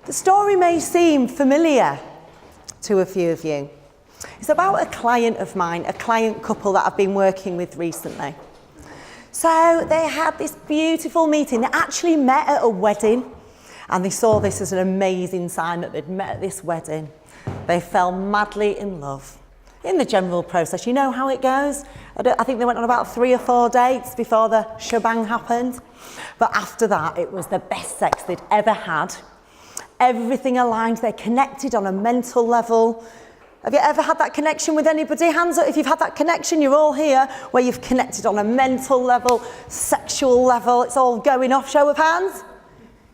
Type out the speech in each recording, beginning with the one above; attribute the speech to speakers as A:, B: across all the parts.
A: The story may seem familiar to a few of you. It's about a client of mine, a client couple that I've been working with recently. So they had this beautiful meeting. They actually met at a wedding, and they saw this as an amazing sign that they'd met at this wedding. They fell madly in love. In the general process, you know how it goes. I think they went on about 3 or 4 dates before the shebang happened. But after that, it was the best sex they'd ever had. Everything aligned. They connected on a mental level. Have you ever had that connection with anybody? Hands up if you've had that connection. You're all here where you've connected on a mental level, sexual level. It's all going off. Show of hands.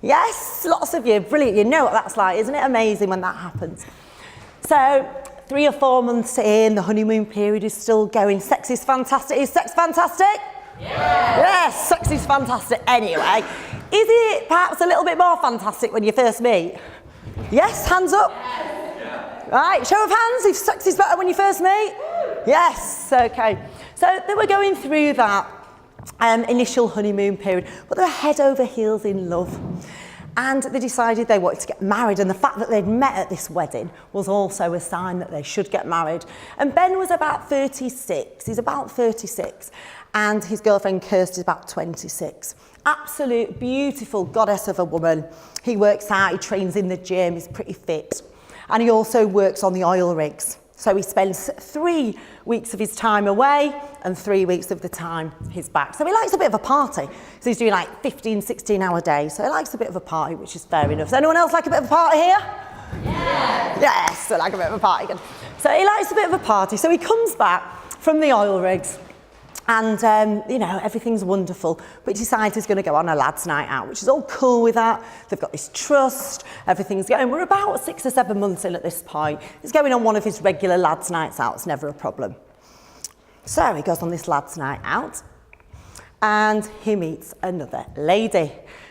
A: Yes, lots of you. Brilliant. You know what that's like. Isn't it amazing when that happens? So 3 or 4 months in, the honeymoon period is still going. Sex is fantastic. Is sex fantastic? Yeah. Yes, sex is fantastic anyway. Is it perhaps a little bit more fantastic when you first meet? Yes, hands up. Yeah. Right, show of hands if sex is better when you first meet. Yes, okay. So they were going through that initial honeymoon period, but they were head over heels in love. And they decided they wanted to get married, and the fact that they'd met at this wedding was also a sign that they should get married. And Ben was about 36, he's about 36, and his girlfriend Kirsty is about 26. Absolute beautiful goddess of a woman. He works out, he trains in the gym, he's pretty fit. And he also works on the oil rigs. So he spends 3 weeks of his time away and 3 weeks of the time he's back. So he likes a bit of a party. So he's doing like 15, 16-hour days. So he likes a bit of a party, which is fair enough. Does anyone else like a bit of a party here? Yeah. Yes, I like a bit of a party. Good. So he likes a bit of a party. So he comes back from the oil rigs and, you know, everything's wonderful. But he decides he's going to go on a lads' night out, which is all cool with that. They've got this trust. Everything's going. We're about 6 or 7 months in at this point. He's going on one of his regular lads' nights out. It's never a problem. So he goes on this lads' night out and he meets another lady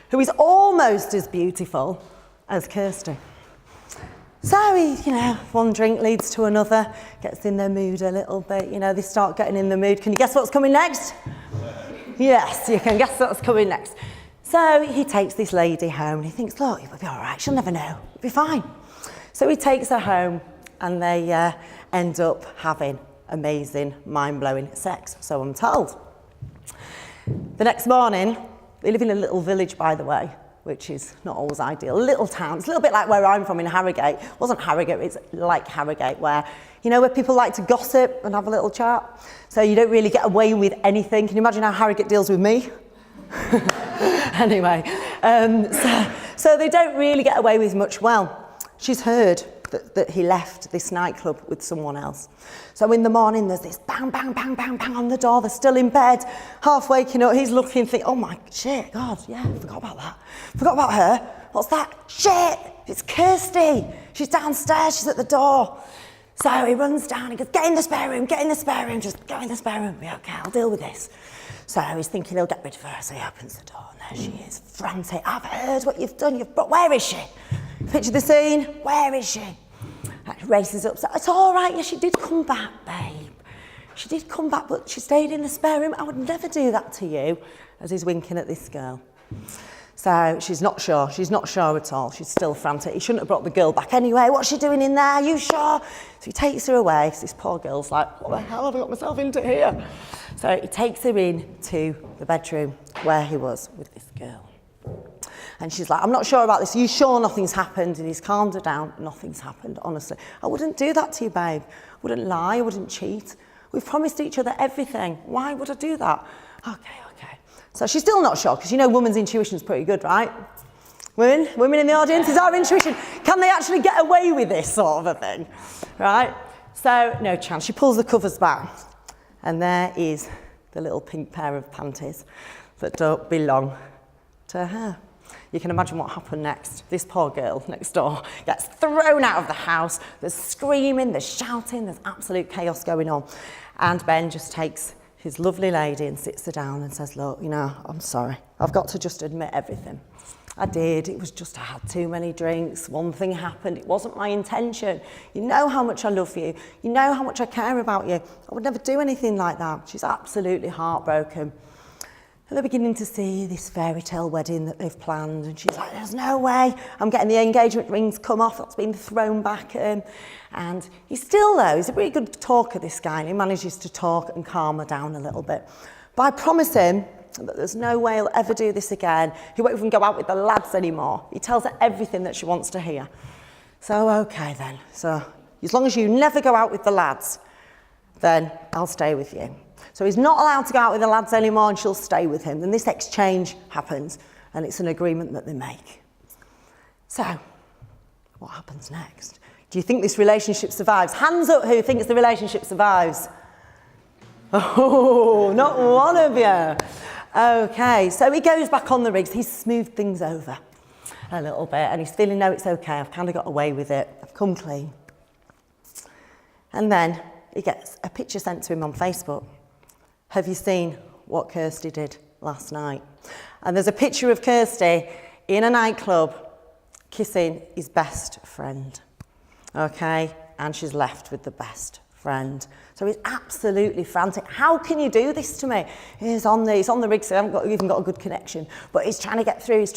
A: who is almost as beautiful as Kirsty. So he, you know, one drink leads to another, gets in their mood a little bit, you know, they start getting in the mood. Can you guess what's coming next? Yes, you can guess what's coming next. So he takes this lady home and he thinks, look, it'll be all right, she'll never know, it'll be fine. So he takes her home and they end up having amazing, mind-blowing sex, so I'm told. The next morning, they live in a little village, by the way, which is not always ideal. Little town. It's a little bit like where I'm from in Harrogate. It wasn't Harrogate, it's like Harrogate where, you know, where people like to gossip and have a little chat. So you don't really get away with anything. Can you imagine how Harrogate deals with me? Anyway, so they don't really get away with much. Well, she's heard that he left this nightclub with someone else. So in the morning, there's this bang, bang, bang, bang, bang on the door. They're still in bed, half waking up. He's looking, thinking, oh my shit, God, yeah, forgot about that. Forgot about her. What's that? Shit, it's Kirsty. She's downstairs, she's at the door. So he runs down, he goes, get in the spare room, just go in the spare room. Yeah, okay, I'll deal with this. So he's thinking he'll get rid of her, so he opens the door, and there she is, frantic. I've heard what you've done, but where is she? Picture the scene, where is she? And races up, so it's all right, yeah, she did come back, babe. She did come back, but she stayed in the spare room. I would never do that to you, as he's winking at this girl. So she's not sure at all. She's still frantic. He shouldn't have brought the girl back anyway. What's she doing in there? Are you sure? So he takes her away. So this poor girl's like, what the hell have I got myself into here? So he takes her in to the bedroom where he was with this girl. And she's like, I'm not sure about this. Are you sure nothing's happened? And he's calmed her down. Nothing's happened, honestly. I wouldn't do that to you, babe. I wouldn't lie. I wouldn't cheat. We've promised each other everything. Why would I do that? Okay. So she's still not sure, because you know women's intuition's pretty good, right? Women in the audience, is our intuition. Can they actually get away with this sort of a thing? Right? So no chance. She pulls the covers back. And there is the little pink pair of panties that don't belong to her. You can imagine what happened next. This poor girl next door gets thrown out of the house. There's screaming, there's shouting, there's absolute chaos going on. And Ben just takes his lovely lady and sits her down and says, look, you know, I'm sorry. I've got to just admit everything. I did. It was just I had too many drinks. One thing happened. It wasn't my intention. You know how much I love you. You know how much I care about you. I would never do anything like that. She's absolutely heartbroken. And they're beginning to see this fairy tale wedding that they've planned. And she's like, there's no way I'm getting the engagement rings come off. That's been thrown back at him. And he's still, though, he's a pretty good talker, this guy. And he manages to talk and calm her down a little bit. But I promise him that there's no way he'll ever do this again. He won't even go out with the lads anymore. He tells her everything that she wants to hear. So, okay then. So, as long as you never go out with the lads, then I'll stay with you. So he's not allowed to go out with the lads anymore and she'll stay with him. Then this exchange happens and it's an agreement that they make. So, what happens next? Do you think this relationship survives? Hands up who thinks the relationship survives. Oh, not one of you. Okay, so he goes back on the rigs. He's smoothed things over a little bit and he's feeling, no, it's okay. I've kind of got away with it. I've come clean. And then he gets a picture sent to him on Facebook. Have you seen what Kirsty did last night? And there's a picture of Kirsty in a nightclub kissing his best friend. Okay, and she's left with the best friend. So he's absolutely frantic. How can you do this to me? He's on the rig, so I haven't even got a good connection. But he's trying to get through,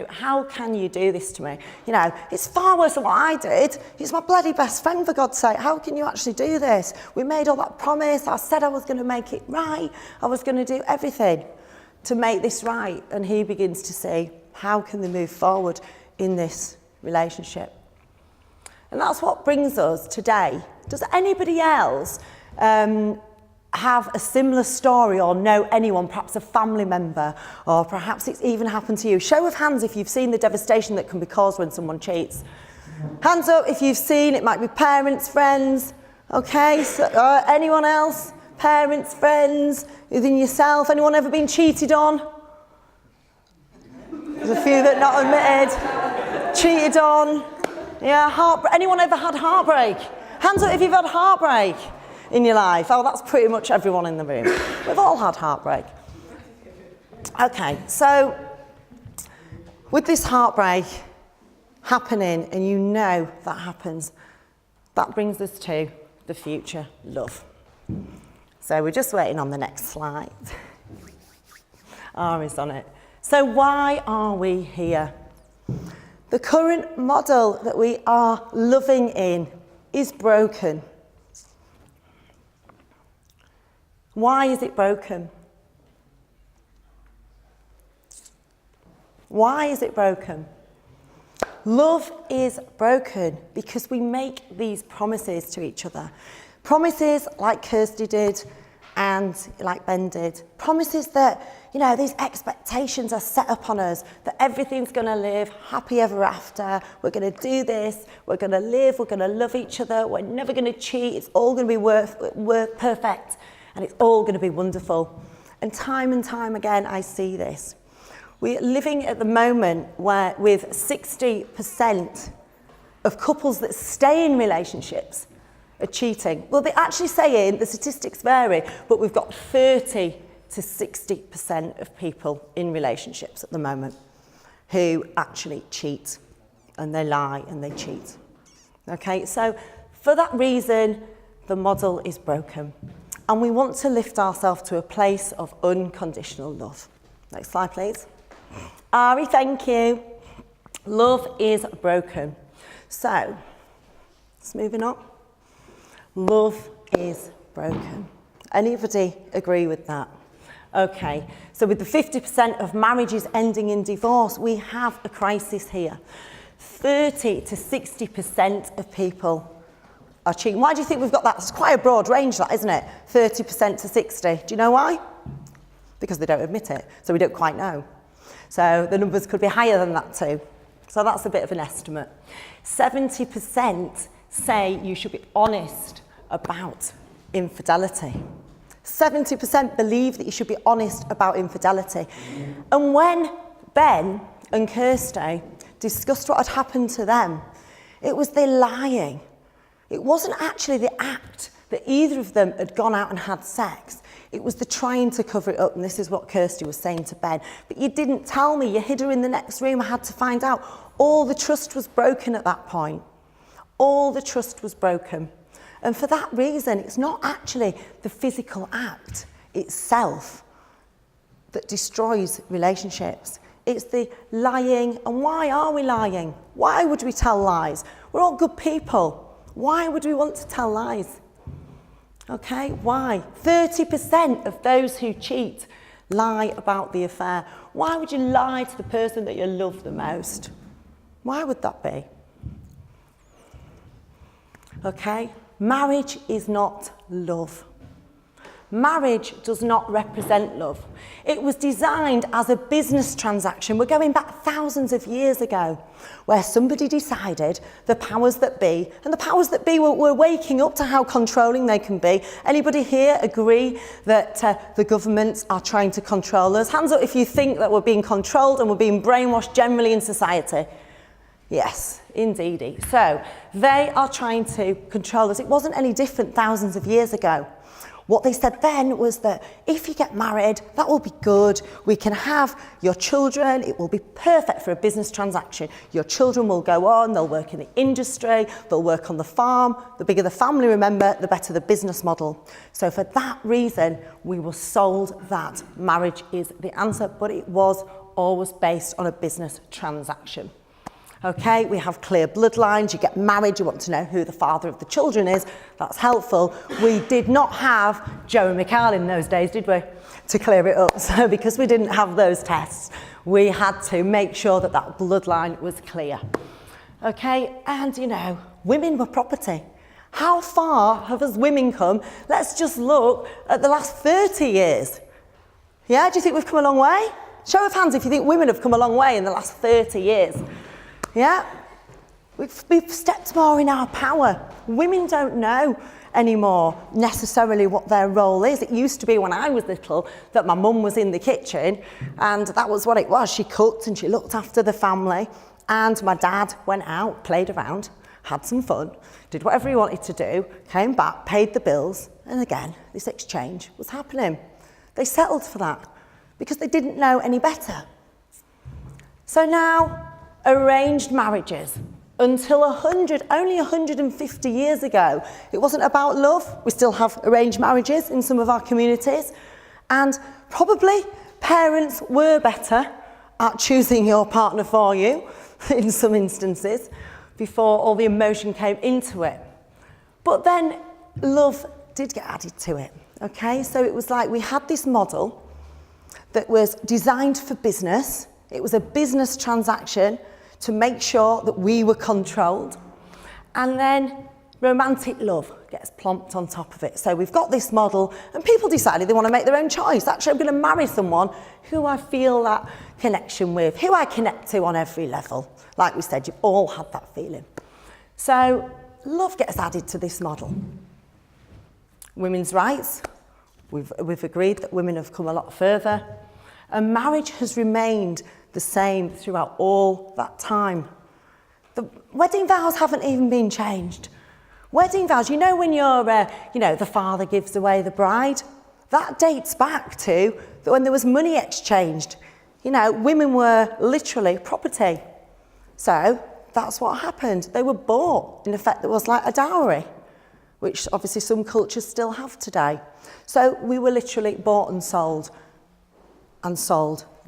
A: How can you do this to me? You know, it's far worse than what I did. He's my bloody best friend, for God's sake. How can you actually do this? We made all that promise. I said I was going to make it right. I was going to do everything to make this right. And he begins to see, how can they move forward in this relationship? And that's what brings us today. Does anybody else have a similar story or know anyone, perhaps a family member, or perhaps it's even happened to you? Show of hands if you've seen the devastation that can be caused when someone cheats. Hands up if you've seen, it might be parents, friends. Okay, so, anyone else? Parents, friends, within yourself. Anyone ever been cheated on? There's a few that not admitted. Cheated on. Yeah, anyone ever had heartbreak? Hands up if you've had heartbreak in your life. Oh, that's pretty much everyone in the room. We've all had heartbreak. Okay, so with this heartbreak happening, and you know that happens, that brings us to the future love. So we're just waiting on the next slide. R is on it. So why are we here? The current model that we are loving in is broken. Why is it broken? Why is it broken? Love is broken because we make these promises to each other. Promises like Kirsty did and like Ben did. Promises that, you know, these expectations are set up on us, that everything's going to live happy ever after. We're going to do this. We're going to live. We're going to love each other. We're never going to cheat. It's all going to be worth perfect. And it's all going to be wonderful. And time again, I see this. We're living at the moment where with 60% of couples that stay in relationships are cheating. Well, they're actually saying, the statistics vary, but we've got 30 to 60% of people in relationships at the moment who actually cheat, and they lie and they cheat. Okay, so for that reason, the model is broken. And we want to lift ourselves to a place of unconditional love. Next slide, please. Ari, thank you. Love is broken. So, let's moving on. Love is broken. Anybody agree with that? Okay, so with the 50% of marriages ending in divorce, we have a crisis here. 30 to 60% of people are cheating. Why do you think we've got that? It's quite a broad range, that, isn't it? 30% to 60. Do you know why? Because they don't admit it, so we don't quite know. So the numbers could be higher than that too. So that's a bit of an estimate. 70% say you should be honest about infidelity. 70% believe that you should be honest about infidelity. And when Ben and Kirsty discussed what had happened to them, it was their lying. It wasn't actually the act that either of them had gone out and had sex. It was the trying to cover it up, and this is what Kirsty was saying to Ben. But you didn't tell me, you hid her in the next room, I had to find out. All the trust was broken at that point. All the trust was broken. And for that reason, it's not actually the physical act itself that destroys relationships. It's the lying. And why are we lying? Why would we tell lies? We're all good people. Why would we want to tell lies? Okay, why? 30% of those who cheat lie about the affair. Why would you lie to the person that you love the most? Why would that be? Okay, marriage is not love. Marriage does not represent love. It was designed as a business transaction. We're going back thousands of years ago, where somebody decided, the powers that be, and the powers that be were waking up to how controlling they can be. Anybody here agree that the governments are trying to control us? Hands up if you think that we're being controlled and we're being brainwashed generally in society. Yes, indeedy. So they are trying to control us. It wasn't any different thousands of years ago. What they said then was that if you get married, that will be good. We can have your children. It will be perfect for a business transaction. Your children will go on. They'll work in the industry. They'll work on the farm. The bigger the family, remember, the better the business model. So for that reason, we were sold that marriage is the answer, but it was always based on a business transaction. Okay, we have clear bloodlines. You get married, you want to know who the father of the children is. That's helpful. We did not have Joe and Mikhail in those days, did we? To clear it up. So because we didn't have those tests, we had to make sure that that bloodline was clear. Okay, and you know, women were property. How far have us women come? Let's just look at the last 30 years. Yeah, do you think we've come a long way? Show of hands if you think women have come a long way in the last 30 years. Yeah, we've stepped more in our power. Women don't know anymore necessarily what their role is. It used to be when I was little that my mum was in the kitchen and that was what it was. She cooked and she looked after the family, and my dad went out, played around, had some fun, did whatever he wanted to do, came back, paid the bills, and again, this exchange was happening. They settled for that because they didn't know any better. So now, arranged marriages, until only 150 years ago, it wasn't about love. We still have arranged marriages in some of our communities, and probably parents were better at choosing your partner for you in some instances before all the emotion came into it. But then love did get added to it. Okay, so it was like we had this model that was designed for business. It was a business transaction to make sure that we were controlled. And then romantic love gets plonked on top of it. So we've got this model, and people decided they want to make their own choice. Actually, I'm going to marry someone who I feel that connection with, who I connect to on every level. Like we said, you've all had that feeling. So love gets added to this model. Women's rights, we've agreed that women have come a lot further. And marriage has remained the same throughout all that time. The wedding vows haven't even been changed. Wedding vows, you know when the father gives away the bride? That dates back to when there was money exchanged. You know, women were literally property. So that's what happened. They were bought. In effect, there was like a dowry, which obviously some cultures still have today. So we were literally bought and sold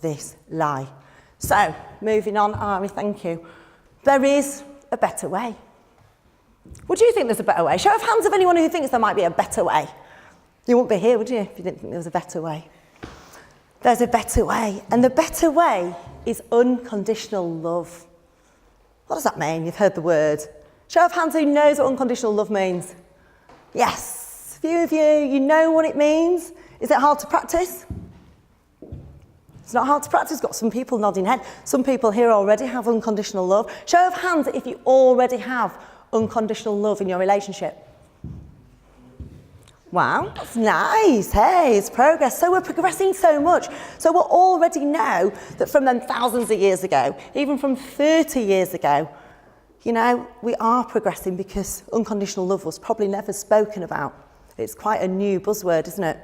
A: this lie. So, moving on, Ari, thank you. There is a better way. Would you think there's a better way? Show of hands of anyone who thinks there might be a better way. You wouldn't be here, would you, if you didn't think there was a better way? There's a better way, and the better way is unconditional love. What does that mean? You've heard the word. Show of hands who knows what unconditional love means. Yes, a few of you know what it means. Is it hard to practice? It's not hard to practice. Got some people nodding head. Some people here already have unconditional love. Show of hands if you already have unconditional love in your relationship. Wow, that's nice. Hey, it's progress. So we're progressing so much. So we already know that from them thousands of years ago, even from 30 years ago, you know, we are progressing because unconditional love was probably never spoken about. It's quite a new buzzword, isn't it?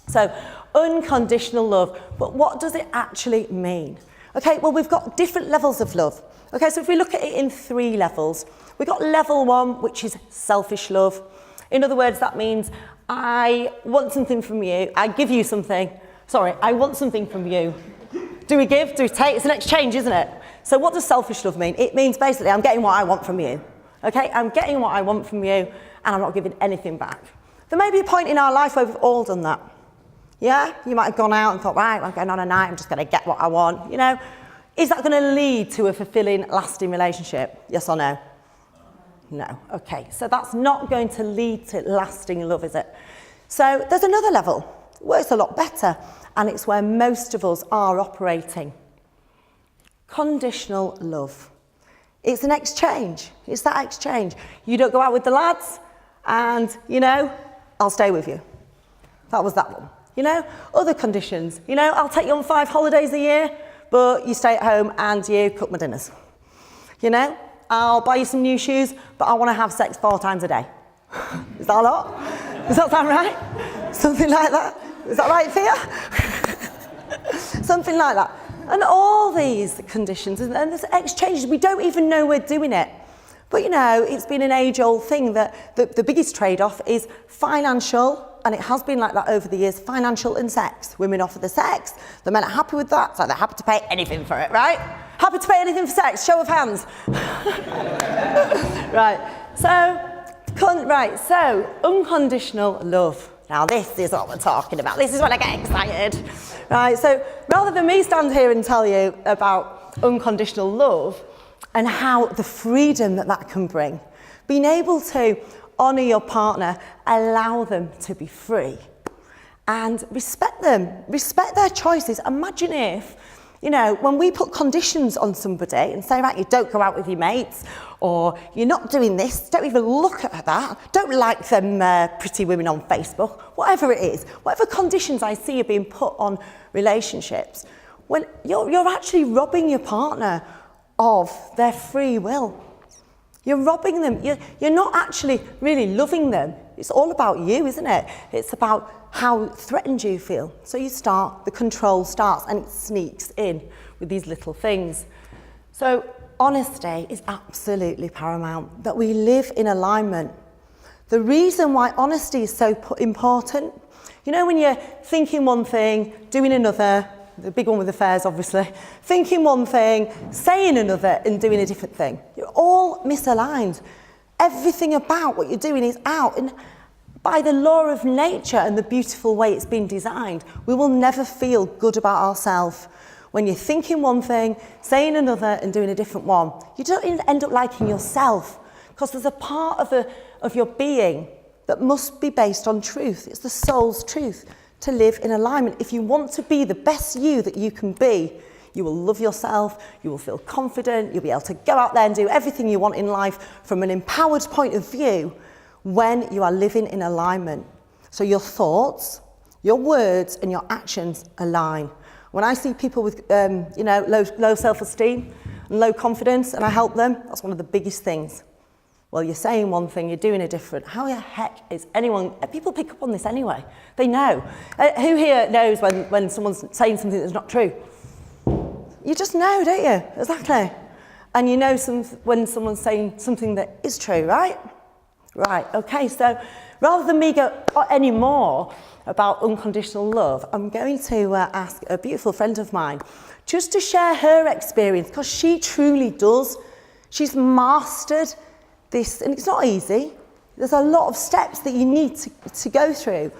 A: So, unconditional love, but what does it actually mean? Okay, well, we've got different levels of love. Okay, so if we look at it in 3 levels, we've got level 1, which is selfish love. In other words, that means I want something from you, I give you something, Sorry, I want something from you. Do we give? Do we take? It's an exchange, isn't it? So what does selfish love mean? It means basically I'm getting what I want from you. Okay, I'm getting what I want from you and I'm not giving anything back. There may be a point in our life where we've all done that. Yeah, you might have gone out and thought, right, I'm going on a night, I'm just going to get what I want. You know, is that going to lead to a fulfilling, lasting relationship? Yes or no? No. Okay, so that's not going to lead to lasting love, is it? So there's another level. It works a lot better, and it's where most of us are operating. Conditional love. It's an exchange. It's that exchange. You don't go out with the lads, and, you know, I'll stay with you. That was that one. You know, other conditions. You know, I'll take you on 5 holidays a year, but you stay at home and you cook my dinners. You know, I'll buy you some new shoes, but I want to have sex 4 times a day. Is that a lot? Does that sound right? Something like that? Is that right, Thea? Something like that. And all these conditions, and there's exchanges, we don't even know we're doing it. But, you know, it's been an age-old thing that the biggest trade-off is financial, and it has been like that over the years, financial and sex. Women offer the sex, the men are happy with that, so they're happy to pay anything for it, right? Happy to pay anything for sex, show of hands. So unconditional love. Now this is what we're talking about. This is when I get excited. Right, so rather than me stand here and tell you about unconditional love and how the freedom that can bring, being able to honour your partner, allow them to be free and respect them, respect their choices. Imagine if, you know, when we put conditions on somebody and say, right, you don't go out with your mates, or you're not doing this, don't even look at that, don't like them pretty women on Facebook, whatever it is, whatever conditions I see are being put on relationships, when you're actually robbing your partner of their free will. You're robbing them. You're not actually really loving them. It's all about you, isn't it? It's about how threatened you feel. So the control starts, and it sneaks in with these little things. So honesty is absolutely paramount, that we live in alignment. The reason why honesty is so important, you know, when you're thinking one thing, doing another, the big one with affairs, obviously, thinking one thing, saying another, and doing a different thing. You're all misaligned. Everything about what you're doing is out. And by the law of nature and the beautiful way it's been designed, we will never feel good about ourselves. When you're thinking one thing, saying another, and doing a different one, you don't even end up liking yourself, because there's a part of your being that must be based on truth. It's the soul's truth. To live in alignment. If you want to be the best you that you can be, you will love yourself, you will feel confident, you'll be able to go out there and do everything you want in life from an empowered point of view when you are living in alignment. So your thoughts, your words and your actions align. When I see people with low self-esteem and low confidence and I help them, that's one of the biggest things. Well, you're saying one thing, you're doing a different. How the heck is anyone... People pick up on this anyway. They know. Who here knows when someone's saying something that's not true? You just know, don't you? Exactly. And you know when someone's saying something that is true, right? Right, okay. So rather than me go any more about unconditional love, I'm going to ask a beautiful friend of mine just to share her experience, because she truly does. She's mastered this, and it's not easy. There's a lot of steps that you need to go through.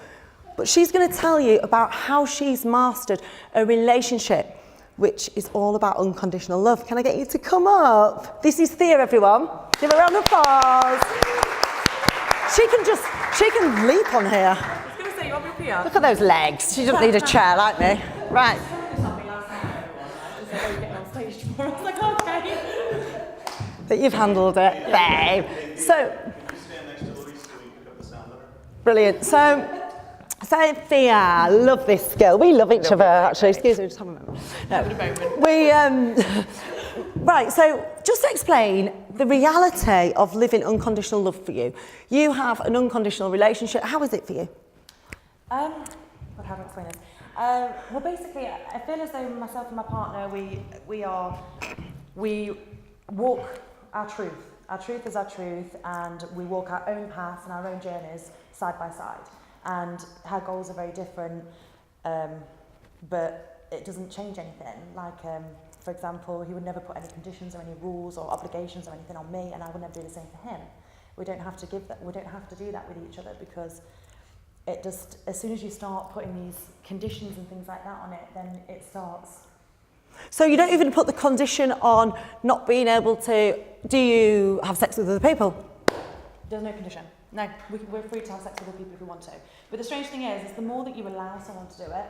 A: But she's going to tell you about how she's mastered a relationship which is all about unconditional love. Can I get you to come up? This is Thea, everyone. Give her a round of applause. She can leap on here.
B: I was going to say, you want me up here?
A: Look at those legs. She doesn't need a chair like me. Right.
B: I was like, okay.
A: That you've handled it, babe. So,
C: Stand next to Louise so we pick up the sound of her.
A: brilliant. So Thea, I love this girl. We love each other, actually. Excuse me, just have a moment. No. Right, so just explain the reality of living unconditional love for you. You have an unconditional relationship. How is it for you?
B: How do I explain this? Well, basically, I feel as though myself and my partner, we walk our truth. Our truth is our truth, and we walk our own paths and our own journeys side by side. And our goals are very different. but it doesn't change anything. Like, for example, he would never put any conditions or any rules or obligations or anything on me, and I would never do the same for him. We don't have to give that. We don't have to do that with each other, because it just, as soon as you start putting these conditions and things like that on it, then it starts.
A: So you don't even put the condition on not being able to, do you have sex with other people?
B: There's no condition. No, we're free to have sex with other people if we want to. But the strange thing is the more that you allow someone to do it,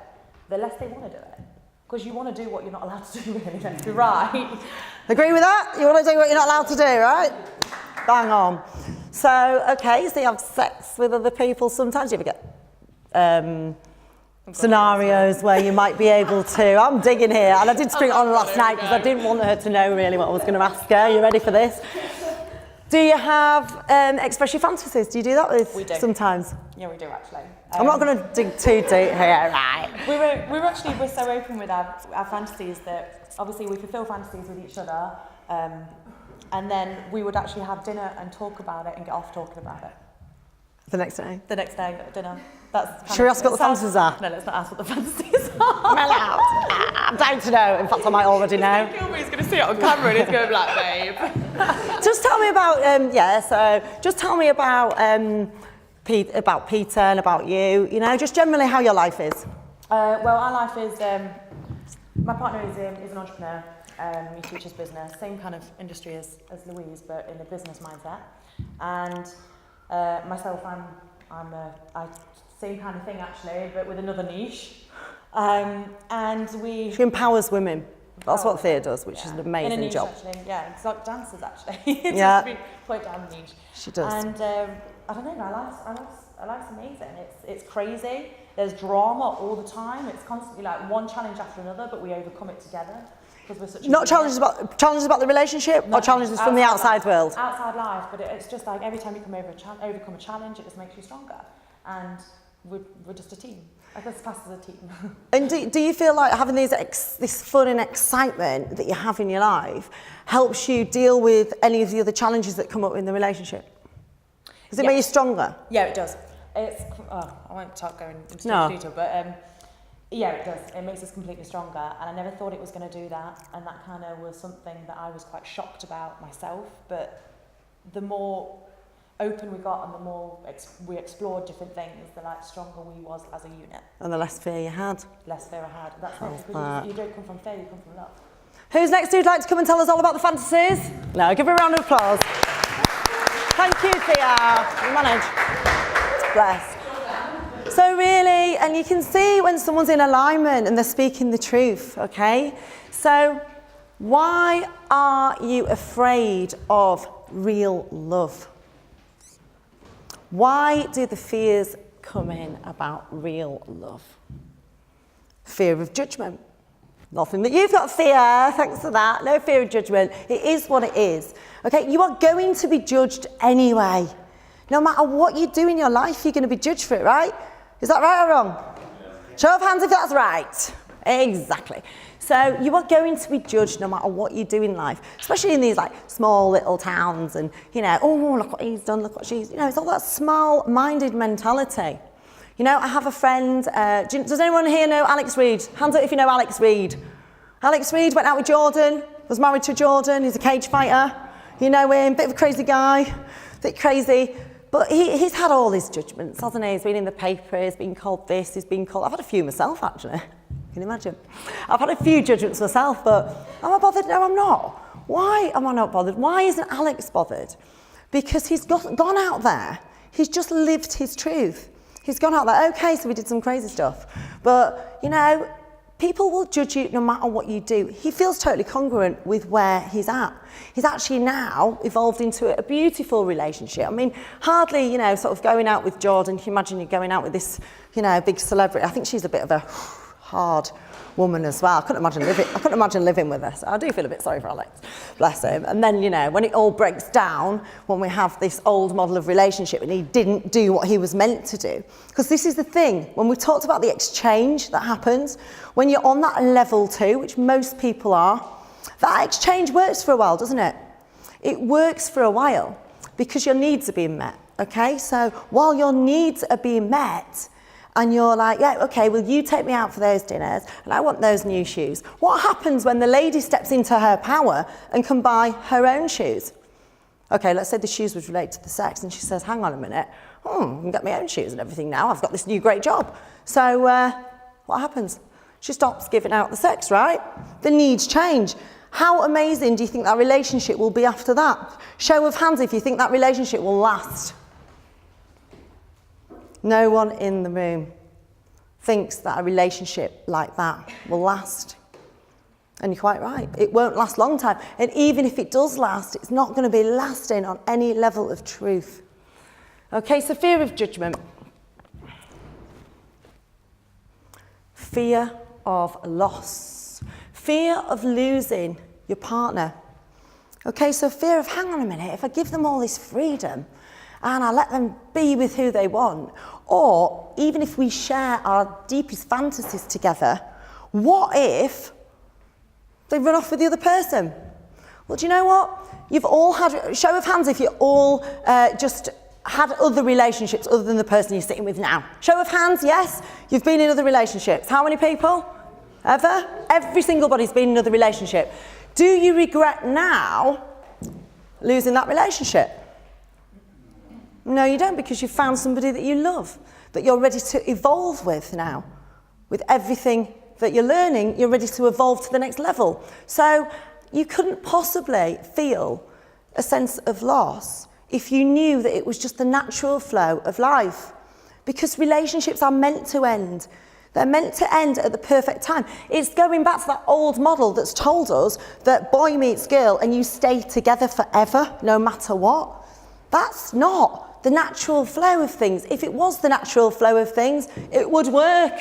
B: the less they want to do it. Because you want to do what you're not allowed to do, really, let's be right.
A: Agree with that? You want to do what you're not allowed to do, right? Bang on. So, okay, so you have sex with other people. Sometimes you ever get scenarios where you might be able to. I'm digging here, and I did spring it on last night because I didn't want her to know really what I was going to ask her. You ready for this? Do you have express your fantasies? Do you do that with?
B: We do.
A: Sometimes.
B: Yeah, we do actually.
A: I'm not going to dig too deep here, right?
B: We're so open with our fantasies that obviously we fulfill fantasies with each other, and then we would actually have dinner and talk about it and get off talking about it.
A: The next day?
B: The next day at dinner. That's
A: Should we ask what the fantasies are?
B: No, let's not ask what the fantasies are.
A: I'm allowed. I'm down to know. In fact, I might already know.
B: He's going to see it on camera and he's going to be like, babe.
A: Just tell me about, so just tell me about Peter and about you, you know, just generally how your life is.
B: Well, our life is, my partner is an entrepreneur. He teaches business, same kind of industry as Louise, but in a business mindset. And myself, I same kind of thing actually, but with another niche.
A: She empowers women. That's what Thea does, which is an amazing
B: niche,
A: job.
B: Actually, yeah, it's like dancers actually.
A: Yeah.
B: Put down the niche.
A: She does.
B: And I don't know, our life's amazing. It's crazy. There's drama all the time. It's constantly like one challenge after another, but we overcome it together. We're such
A: Not challenges about the relationship, or challenges from the outside world?
B: Outside life, but it's just like every time you overcome a challenge, it just makes you stronger. And we're just a team. I guess classed as a team.
A: And do you feel like having this fun and excitement that you have in your life helps you deal with any of the other challenges that come up in the relationship? Does it make you stronger?
B: Yeah, it does. I won't start going into detail, but yeah, it does. It makes us completely stronger, and I never thought it was going to do that, and that kind of was something that I was quite shocked about myself. But the more open we got and the more we explored different things, the stronger we was as a unit.
A: And the less fear you had.
B: Less fear I had. That's it, because you don't come from fear, you come from love.
A: Who's next who'd like to come and tell us all about the fantasies? No, give her a round of applause. Thank you, Thea. You manage. Bless. So really, and you can see when someone's in alignment and they're speaking the truth, okay? So why are you afraid of real love? Why do the fears come in about real love? Fear of judgment. Nothing that you've got fear, thanks for that. No fear of judgment. It is what it is. Okay, you are going to be judged anyway. No matter what you do in your life, you're going to be judged for it, right? Is that right or wrong? Show of hands if that's right. Exactly. So you are going to be judged no matter what you do in life, especially in these small little towns and, oh, look what he's done, look what she's, it's all that small-minded mentality. I have a friend, does anyone here know Alex Reid? Hands up if you know Alex Reid. Alex Reid went out with Jordan, was married to Jordan, he's a cage fighter. You know him, bit of a crazy guy, bit crazy. But he's had all his judgments, hasn't he? He's been in the paper, he's been called this, he's been called... I've had a few myself, actually. Can you imagine? I've had a few judgments myself, but am I bothered? No, I'm not. Why am I not bothered? Why isn't Alex bothered? Because he's gone out there. He's just lived his truth. He's gone out there, okay, so we did some crazy stuff. But, people will judge you no matter what you do. He feels totally congruent with where he's at. He's actually now evolved into a beautiful relationship. I mean, hardly, sort of going out with Jordan. Can you imagine you going out with this, big celebrity? I think she's a bit of a hard woman as well. I couldn't imagine living with her. So I do feel a bit sorry for Alex. Bless him. And then, when it all breaks down, when we have this old model of relationship and he didn't do what he was meant to do. Because this is the thing, when we talked about the exchange that happens, when you're on that level 2, which most people are, that exchange works for a while, doesn't it? It works for a while because your needs are being met, okay? So while your needs are being met, and you're like, yeah, okay, well, you take me out for those dinners and I want those new shoes. What happens when the lady steps into her power and can buy her own shoes? Okay, let's say the shoes was related to the sex and she says, hang on a minute, I can get my own shoes and everything now. I've got this new great job. So what happens? She stops giving out the sex, right? The needs change. How amazing do you think that relationship will be after that? Show of hands if you think that relationship will last. No one in the room thinks that a relationship like that will last. And you're quite right, it won't last a long time. And even if it does last, it's not going to be lasting on any level of truth. Okay, so fear of judgment. Fear of loss. Fear of losing your partner. Okay, so fear of, hang on a minute, if I give them all this freedom and I let them be with who they want, or even if we share our deepest fantasies together, what if they run off with the other person? Well, do you know what? You've all had, show of hands if you all just had other relationships other than the person you're sitting with now. Show of hands, yes? You've been in other relationships. How many people? Ever? Every single body's been in another relationship. Do you regret now losing that relationship? No, you don't, because you've found somebody that you love, that you're ready to evolve with now. With everything that you're learning, you're ready to evolve to the next level. So you couldn't possibly feel a sense of loss if you knew that it was just the natural flow of life. Because relationships are meant to end. They're meant to end at the perfect time. It's going back to that old model that's told us that boy meets girl and you stay together forever, no matter what. That's not the natural flow of things. If it was the natural flow of things, it would work.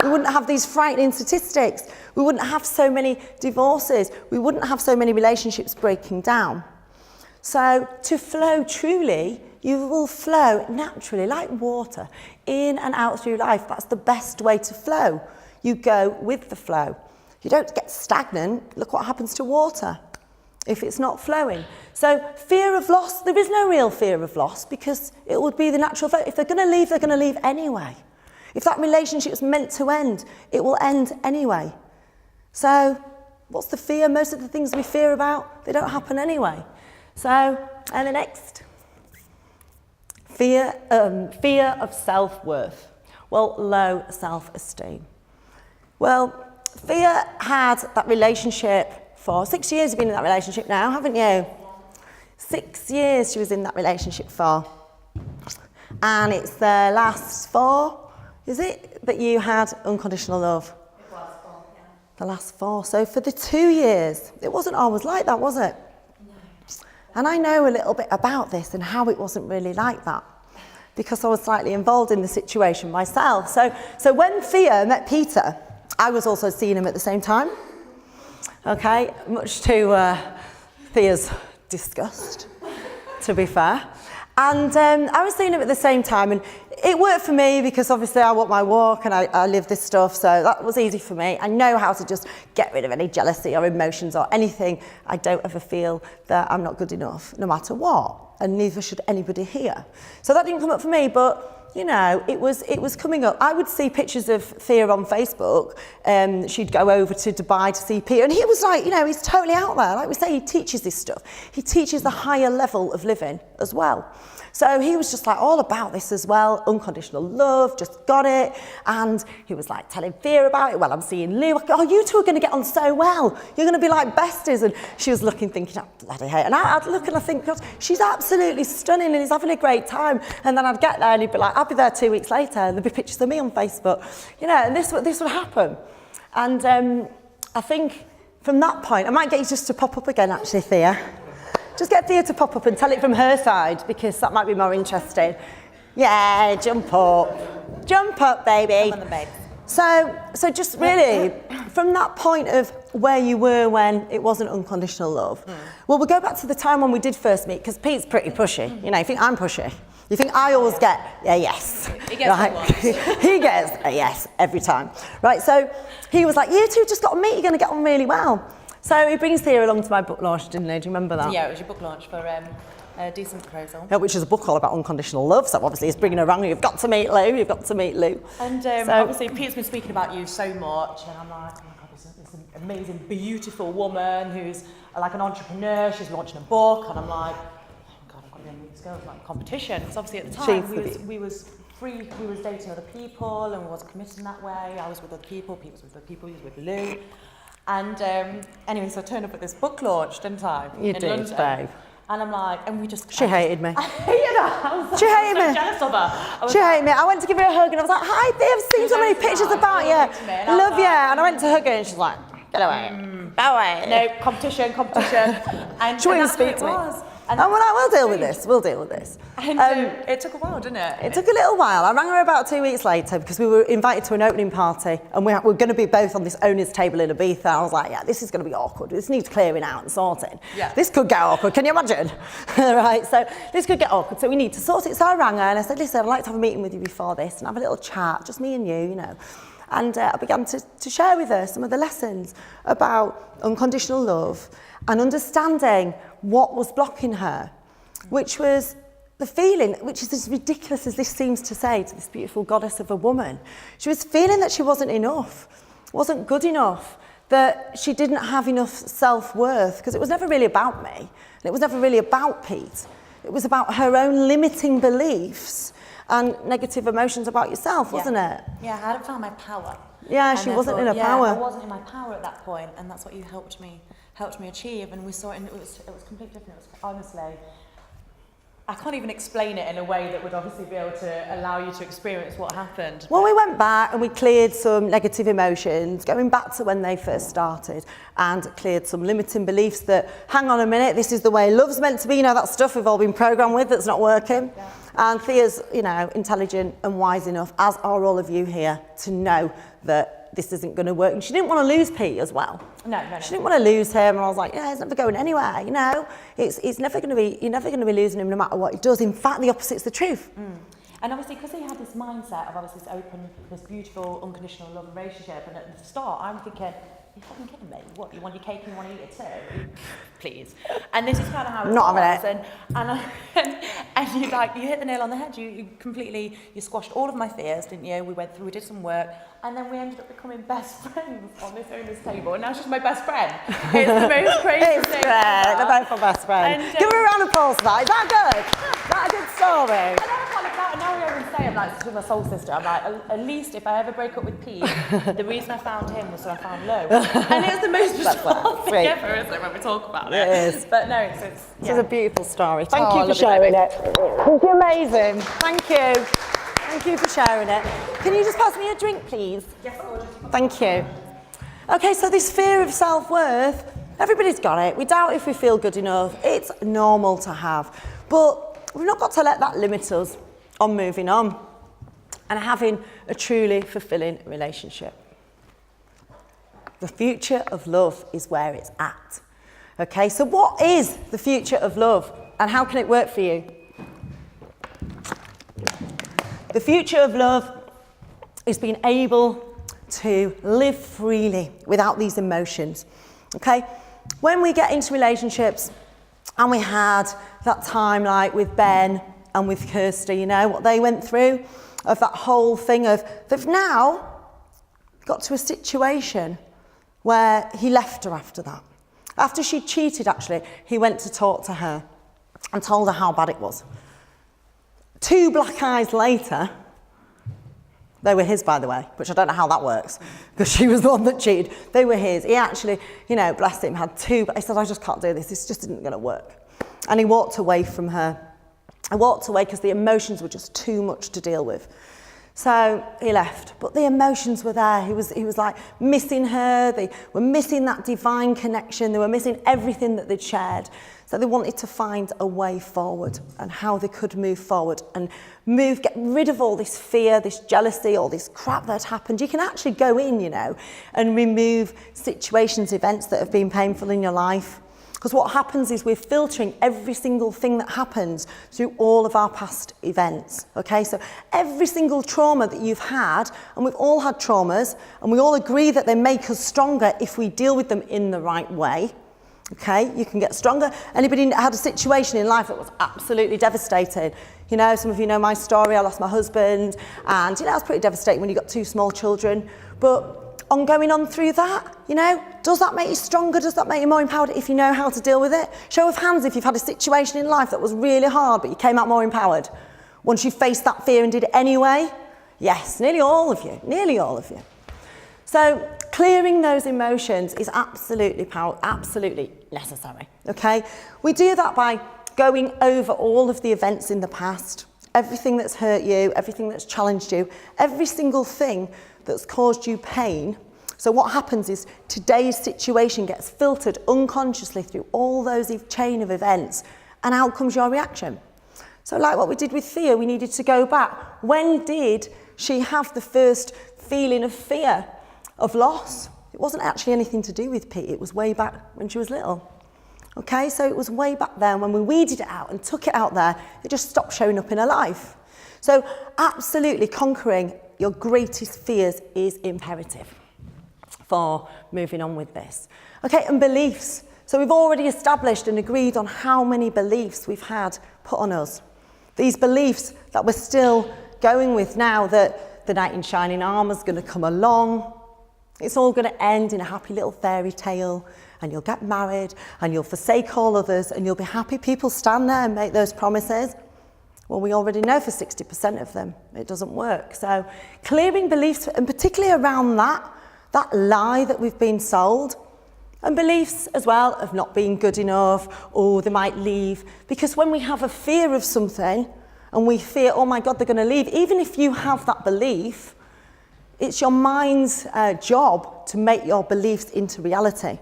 A: We wouldn't have these frightening statistics. We wouldn't have so many divorces. We wouldn't have so many relationships breaking down. So to flow truly, you will flow naturally like water in and out through life. That's the best way to flow. You go with the flow. You don't get stagnant. Look what happens to water if it's not flowing. So fear of loss, there is no real fear of loss because it would be the natural flow. If they're going to leave anyway. If that relationship is meant to end, it will end anyway. So what's the fear? Most of the things we fear about, they don't happen anyway. So, and the next. Fear of self-worth. Well, low self-esteem. Well, Fear had that relationship for 6 years. You've been in that relationship now, haven't you? 6 years she was in that relationship for. And it's the last 4, is it, that you had unconditional love?
B: It was 4, yeah.
A: The last 4. So for the 2 years, it wasn't always like that, was it?
B: No.
A: And I know a little bit about this and how it wasn't really like that, because I was slightly involved in the situation myself. So when Thea met Peter, I was also seeing him at the same time. Okay, much to Thea's disgust, to be fair. And I was seeing him at the same time, and it worked for me because obviously I walk my walk and I live this stuff, so that was easy for me. I know how to just get rid of any jealousy or emotions or anything. I don't ever feel that I'm not good enough, no matter what, and neither should anybody here. So that didn't come up for me, but you know, it was coming up. I would see pictures of Thea on Facebook. She'd go over to Dubai to see Peter, and he was like, you know, he's totally out there. Like we say, he teaches this stuff. He teaches the higher level of living as well. So he was just like all about this as well, unconditional love, just got it. And he was like telling Thea about it. Well, I'm seeing Lou. Oh, you two are going to get on so well. You're going to be like besties. And she was looking, thinking, oh, bloody hell. And I'd look and I think, God, she's absolutely stunning and he's having a great time. And then I'd get there and he'd be like, I'll be there 2 weeks later. And there'd be pictures of me on Facebook. You know, and this would happen. And I think from that point, I might get you just to pop up again, actually, Thea. Just get Thea to pop up and tell it from her side, because that might be more interesting. Yeah, jump up. Jump up, baby.
B: Come on, the babe.
A: So just really, from that point of where you were when it wasn't unconditional love, well, we'll go back to the time when we did first meet, because Pete's pretty pushy. You know, you think I'm pushy. You think I always get a yes.
B: He gets
A: right? He gets a yes every time. Right, so he was like, you two just got to meet, you're going to get on really well. So he brings Thea along to my book launch, didn't he? Do you remember that?
B: Yeah, it was your book launch for A Decent Proposal.
A: Yeah, which is a book all about unconditional love. So obviously he's bringing her around. You've got to meet Lou. You've got to meet Lou.
B: And obviously Pete's been speaking about you so much, and I'm like, oh my God, this amazing, beautiful woman who's like an entrepreneur. She's launching a book, and I'm like, oh my God, I've got to meet this girl. It's like competition. Because obviously at the time we was dating other people, and we wasn't committing that way. I was with other people. Pete was with other people. He was with Lou. And anyway, so I turned up at this book launch, didn't I?
A: You did,
B: London.
A: babe.
B: And I'm like, and we just...
A: She hated me.
B: I hated her. I was
A: She hated
B: so
A: me.
B: jealous of her.
A: She hated me. I went to give her a hug and I was like, hi, Thea, I've seen so many pictures about you. Love you. And I went to hug her and she's like, get away. Go away.
B: No, competition. And
A: She wouldn't
B: that's
A: speak
B: what
A: to
B: it
A: me.
B: was. And
A: we're like, we'll deal with this. We'll deal with this.
B: And it took a while, didn't it?
A: It took a little while. I rang her about 2 weeks later because we were invited to an opening party and we're going to be both on this owner's table in Ibiza. I was like, yeah, this is going to be awkward. This needs clearing out and sorting.
B: Yeah.
A: This could get awkward. Can you imagine? Right, so this could get awkward. So we need to sort it. So I rang her and I said, listen, I'd like to have a meeting with you before this and have a little chat, just me and you know. And I began to share with her some of the lessons about unconditional love and understanding what was blocking her, which was the feeling, which is as ridiculous as this seems to say to this beautiful goddess of a woman. She was feeling that she wasn't enough, wasn't good enough, that she didn't have enough self-worth, because it was never really about me, and it was never really about Pete. It was about her own limiting beliefs and negative emotions about yourself, wasn't it?
B: Yeah, I hadn't found my power.
A: Yeah,
B: And
A: she wasn't in her
B: therefore,
A: power.
B: I wasn't in my power at that point, and that's what you helped me achieve. And we saw it, and it was completely different. It was honestly, I can't even explain it in a way that would obviously be able to allow you to experience what happened.
A: Well, we went back and we cleared some negative emotions, going back to when they first started, and cleared some limiting beliefs that, hang on a minute, this is the way love's meant to be, you know, that stuff we've all been programmed with that's not working. Yeah. And Thea's, you know, intelligent and wise enough, as are all of you here, to know that this isn't going to work. And she didn't want to lose Pete as well.
B: No.
A: She didn't want to lose him, and I was like, yeah, he's never going anywhere, you know. It's never going to be, you're never going to be losing him no matter what he does. In fact, the opposite's the truth.
B: And obviously, because he had this mindset of obviously this open, this beautiful, unconditional love relationship, and at the start, I'm thinking, you're fucking kidding me. What, you want your cake and you want to eat it too? Please. And this is kind of how it
A: Not
B: was.
A: having it.
B: And you hit the nail on the head. You squashed all of my fears, didn't you? We did some work, and then we ended up becoming best friends on this owner's table. And now she's my best friend. It's the most crazy
A: It's
B: thing.
A: great. They're both my best friends.
B: And,
A: Give her a round of applause for that. Is that good? Is that a good story?
B: And now we always say, I'm like, to my soul sister, I'm like, at least if I ever break up with Pete, the reason I found him was so I found Lou. And it's the most bizarre thing ever, isn't it, when we talk about it?
A: It is.
B: But no,
A: This is a beautiful story. Thank
B: Oh,
A: you for
B: lovely,
A: sharing
B: baby.
A: it. It's amazing. Thank you. Thank you for sharing it. Can you just pass me a drink, please?
B: Yes, gorgeous.
A: Thank you. Okay, so this fear of self-worth, everybody's got it. We doubt if we feel good enough. It's normal to have. But we've not got to let that limit us on moving on and having a truly fulfilling relationship. The future of love is where it's at. Okay, so what is the future of love and how can it work for you? The future of love is being able to live freely without these emotions. Okay, when we get into relationships and we had that time like with Ben and with Kirsty, you know, what they went through, of that whole thing of, they've now got to a situation where he left her after that. After she cheated, actually, he went to talk to her and told her how bad it was. 2 black eyes later, they were his, by the way, which I don't know how that works, because she was the one that cheated. They were his. He actually, you know, bless him, had 2, but he said, I just can't do this. This just isn't going to work. And he walked away from her. I walked away because the emotions were just too much to deal with. So he left, but the emotions were there. He was like missing her. They were missing that divine connection. They were missing everything that they'd shared. So they wanted to find a way forward and how they could move forward and get rid of all this fear, this jealousy, all this crap that had happened. You can actually go in, you know, and remove situations, events that have been painful in your life. Because what happens is we're filtering every single thing that happens through all of our past events, okay? So every single trauma that you've had, and we've all had traumas, and we all agree that they make us stronger if we deal with them in the right way, okay? You can get stronger. Anybody had a situation in life that was absolutely devastating? You know, some of you know my story. I lost my husband, and you know, it was pretty devastating when you got 2 small children. But going on through that, you know, does that make you stronger? Does that make you more empowered if you know how to deal with it? Show of hands if you've had a situation in life that was really hard, but you came out more empowered once you faced that fear and did it anyway. Yes, nearly all of you. So clearing those emotions is absolutely necessary, okay? We do that by going over all of the events in the past, everything that's hurt you, everything that's challenged you, every single thing that's caused you pain. So what happens is today's situation gets filtered unconsciously through all those chain of events, and out comes your reaction. So like what we did with Thea, we needed to go back. When did she have the first feeling of fear, of loss? It wasn't actually anything to do with Pete, it was way back when she was little. Okay, so it was way back then when we weeded it out and took it out there, it just stopped showing up in her life. So absolutely conquering your greatest fears is imperative for moving on with this. Okay, and beliefs. So we've already established and agreed on how many beliefs we've had put on us. These beliefs that we're still going with now, that the knight in shining armour is going to come along. It's all going to end in a happy little fairy tale, and you'll get married and you'll forsake all others and you'll be happy. People stand there and make those promises. Well, we already know for 60% of them it doesn't work. So clearing beliefs, and particularly around that lie that we've been sold, and beliefs as well of not being good enough, or they might leave. Because when we have a fear of something and we fear, oh my God, they're going to leave, even if you have that belief, it's your mind's job to make your beliefs into reality.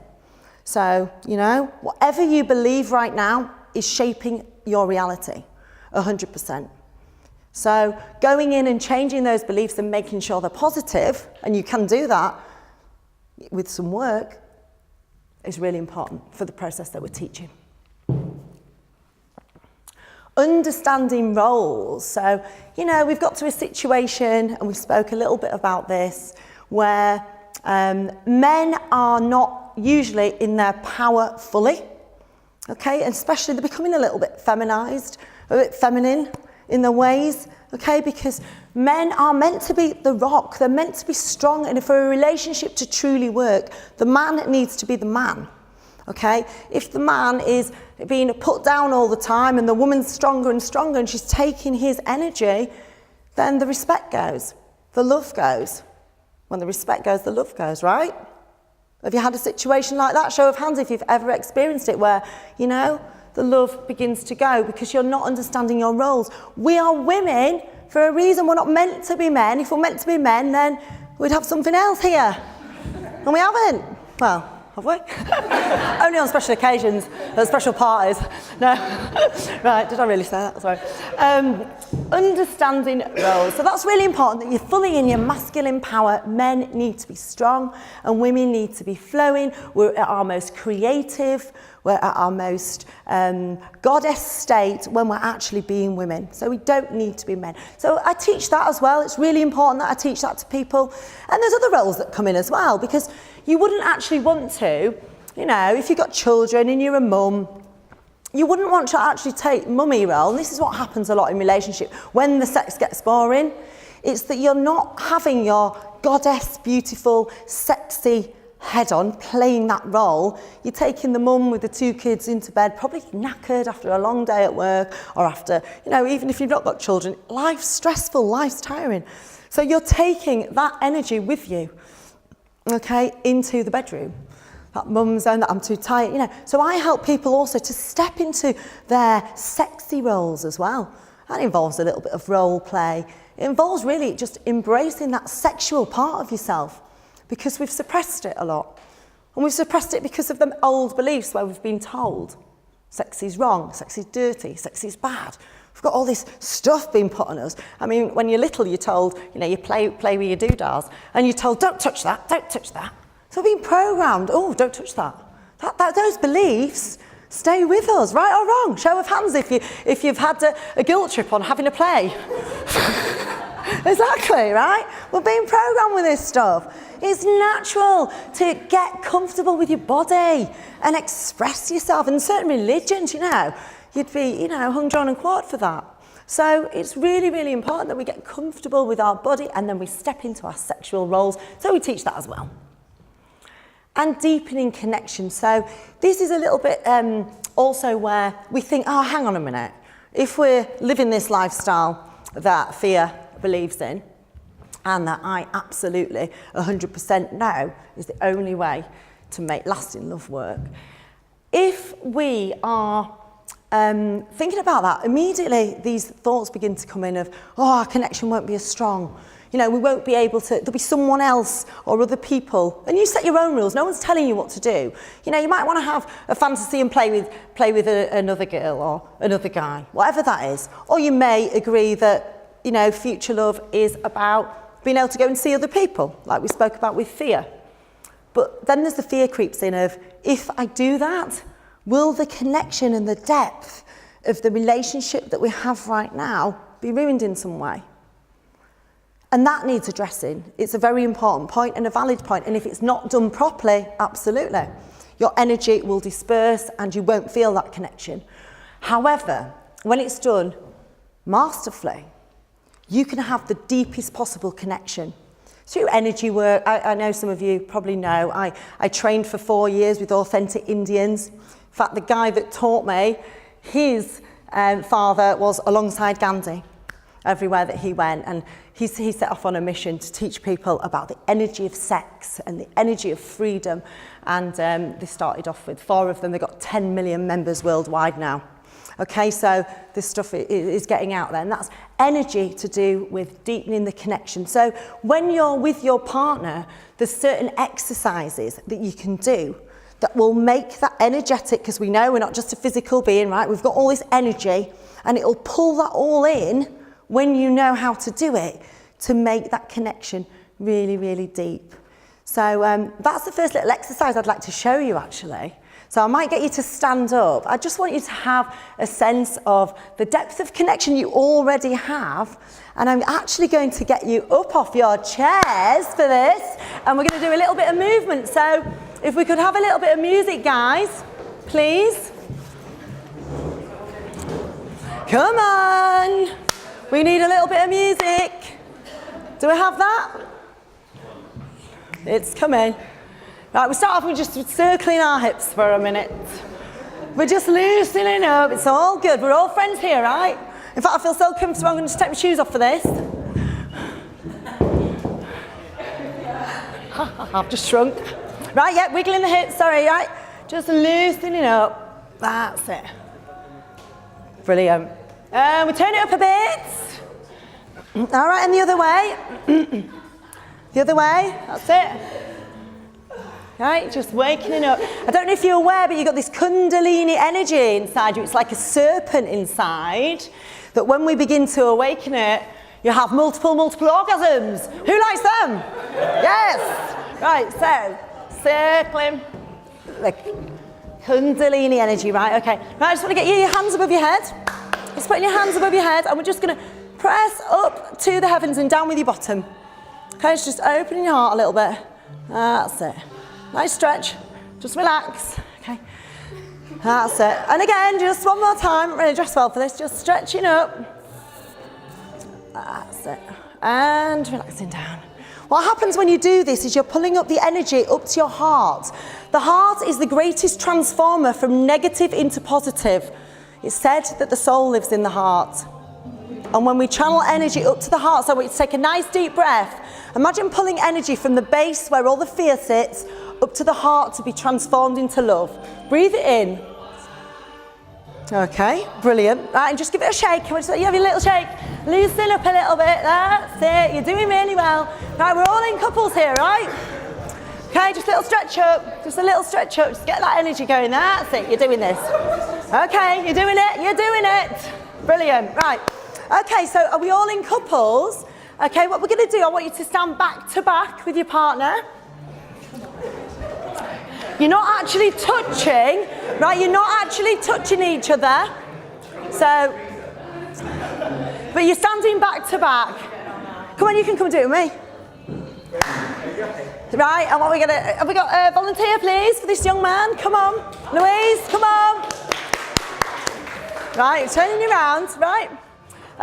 A: So, you know, whatever you believe right now is shaping your reality, 100%. So going in and changing those beliefs and making sure they're positive, and you can do that with some work, is really important for the process that we're teaching. Understanding roles. So, you know, we've got to a situation, and we spoke a little bit about this, where men are not usually in their power fully, okay? And especially they're becoming a little bit feminized, a bit feminine in their ways, okay? Because men are meant to be the rock, they're meant to be strong, and for a relationship to truly work, the man needs to be the man, okay? If the man is being put down all the time and the woman's stronger and stronger and she's taking his energy, then the respect goes, the love goes. When the respect goes, the love goes, right? Have you had a situation like that? Show of hands if you've ever experienced it, where, you know, the love begins to go because you're not understanding your roles. We are women for a reason. We're not meant to be men. If we're meant to be men, then we'd have something else here. And we haven't. Well, have we? Only on special occasions, at special parties. No. Right, did I really say that? Sorry. Understanding roles. So that's really important, that you're fully in your masculine power. Men need to be strong and women need to be flowing. We're at our most creative. We're at our most goddess state when we're actually being women. So we don't need to be men. So I teach that as well. It's really important that I teach that to people. And there's other roles that come in as well, because you wouldn't actually want to, you know, if you've got children and you're a mum, you wouldn't want to actually take mummy role. And this is what happens a lot in relationship when the sex gets boring. It's that you're not having your goddess, beautiful, sexy head on, playing that role. You're taking the mum with the 2 kids into bed, probably knackered after a long day at work, or after, you know, even if you've not got children, life's stressful, life's tiring. So you're taking that energy with you, okay, into the bedroom. That mum zone, that I'm too tired, you know. So I help people also to step into their sexy roles as well. That involves a little bit of role play. It involves really just embracing that sexual part of yourself, because we've suppressed it a lot. And we've suppressed it because of the old beliefs where we've been told sex is wrong, sex is dirty, sex is bad. We've got all this stuff being put on us. I mean, when you're little, you're told, you know, you play with your doodahs, and you're told, don't touch that, don't touch that. So we're being programmed, oh, don't touch that. Those beliefs Stay with us, right or wrong. Show of hands if you've had a guilt trip on having a play. Exactly, right? We're being programmed with this stuff. It's natural to get comfortable with your body and express yourself. And certain religions, you'd be, hung, drawn and quartered for that. So it's really, really important that we get comfortable with our body and then we step into our sexual roles. So we teach that as well. And deepening connection. So this is a little bit also where we think, oh, hang on a minute. If we're living this lifestyle that Thea believes in, and that I absolutely 100% know is the only way to make lasting love work. If we are thinking about that, immediately these thoughts begin to come in of, oh, our connection won't be as strong. We won't be able to, there'll be someone else or other people. And you set your own rules. No one's telling you what to do. You might want to have a fantasy and play with another girl or another guy, whatever that is. Or you may agree that, future love is about being able to go and see other people, like we spoke about with Thea. But then there's the fear creeps in of, if I do that, will the connection and the depth of the relationship that we have right now be ruined in some way? And that needs addressing. It's a very important point and a valid point. And if it's not done properly, absolutely, your energy will disperse and you won't feel that connection. However, when it's done masterfully, you can have the deepest possible connection. Through energy work, I know some of you probably know, I trained for 4 years with authentic Indians. In fact, the guy that taught me, his father was alongside Gandhi everywhere that he went. And he set off on a mission to teach people about the energy of sex and the energy of freedom. And they started off with 4 of them. They've got 10 million members worldwide now. Okay, so this stuff is getting out there, and that's energy to do with deepening the connection. So when you're with your partner, there's certain exercises that you can do that will make that energetic, because we know we're not just a physical being, right? We've got all this energy, and it'll pull that all in when you know how to do it to make that connection really, really deep. So that's the first little exercise I'd like to show you, actually. So I might get you to stand up. I just want you to have a sense of the depth of connection you already have. And I'm actually going to get you up off your chairs for this. And we're going to do a little bit of movement. So if we could have a little bit of music, guys, please. Come on. We need a little bit of music. Do we have that? It's coming. Right, we start off with just circling our hips for a minute. We're just loosening up. It's all good. We're all friends here, right? In fact, I feel so comfortable, I'm going to just take my shoes off for this. I've just shrunk. Right, yeah, wiggling the hips, sorry, right? Just loosening up. That's it. Brilliant. We turn it up a bit. All right, and the other way. The other way, that's it. Right, just waking up. I don't know if you're aware, but you've got this Kundalini energy inside you. It's like a serpent inside, that when we begin to awaken it, you have multiple orgasms. Who likes them? Yes. Right, so, circling. Like Kundalini energy, right, okay. Right, I just want to get you your hands above your head. Just putting your hands above your head, and we're just going to press up to the heavens and down with your bottom. Okay, it's just opening your heart a little bit. That's it. Nice stretch. Just relax. Okay. That's it. And again, just one more time. Really dress well for this. Just stretching up. That's it. And relaxing down. What happens when you do this is you're pulling up the energy up to your heart. The heart is the greatest transformer from negative into positive. It's said that the soul lives in the heart. And when we channel energy up to the heart, so we take a nice deep breath. Imagine pulling energy from the base where all the fear sits up to the heart to be transformed into love. Breathe it in. Okay, brilliant. Right, and just give it a shake. You have your little shake. Loosen up a little bit. That's it. You're doing really well. Right, we're all in couples here, right? Okay, just a little stretch up. Just a little stretch up. Just get that energy going. That's it. You're doing this. Okay, you're doing it. You're doing it. Brilliant. Right. Okay, so are we all in couples? Okay, what we're going to do, I want you to stand back to back with your partner. You're not actually touching, right? You're not actually touching each other. So, but you're standing back to back. Come on, you can come do it with me. Right, and what are we gonna, have we got a volunteer please for this young man? Come on, Louise, come on. Right, turning you around, right.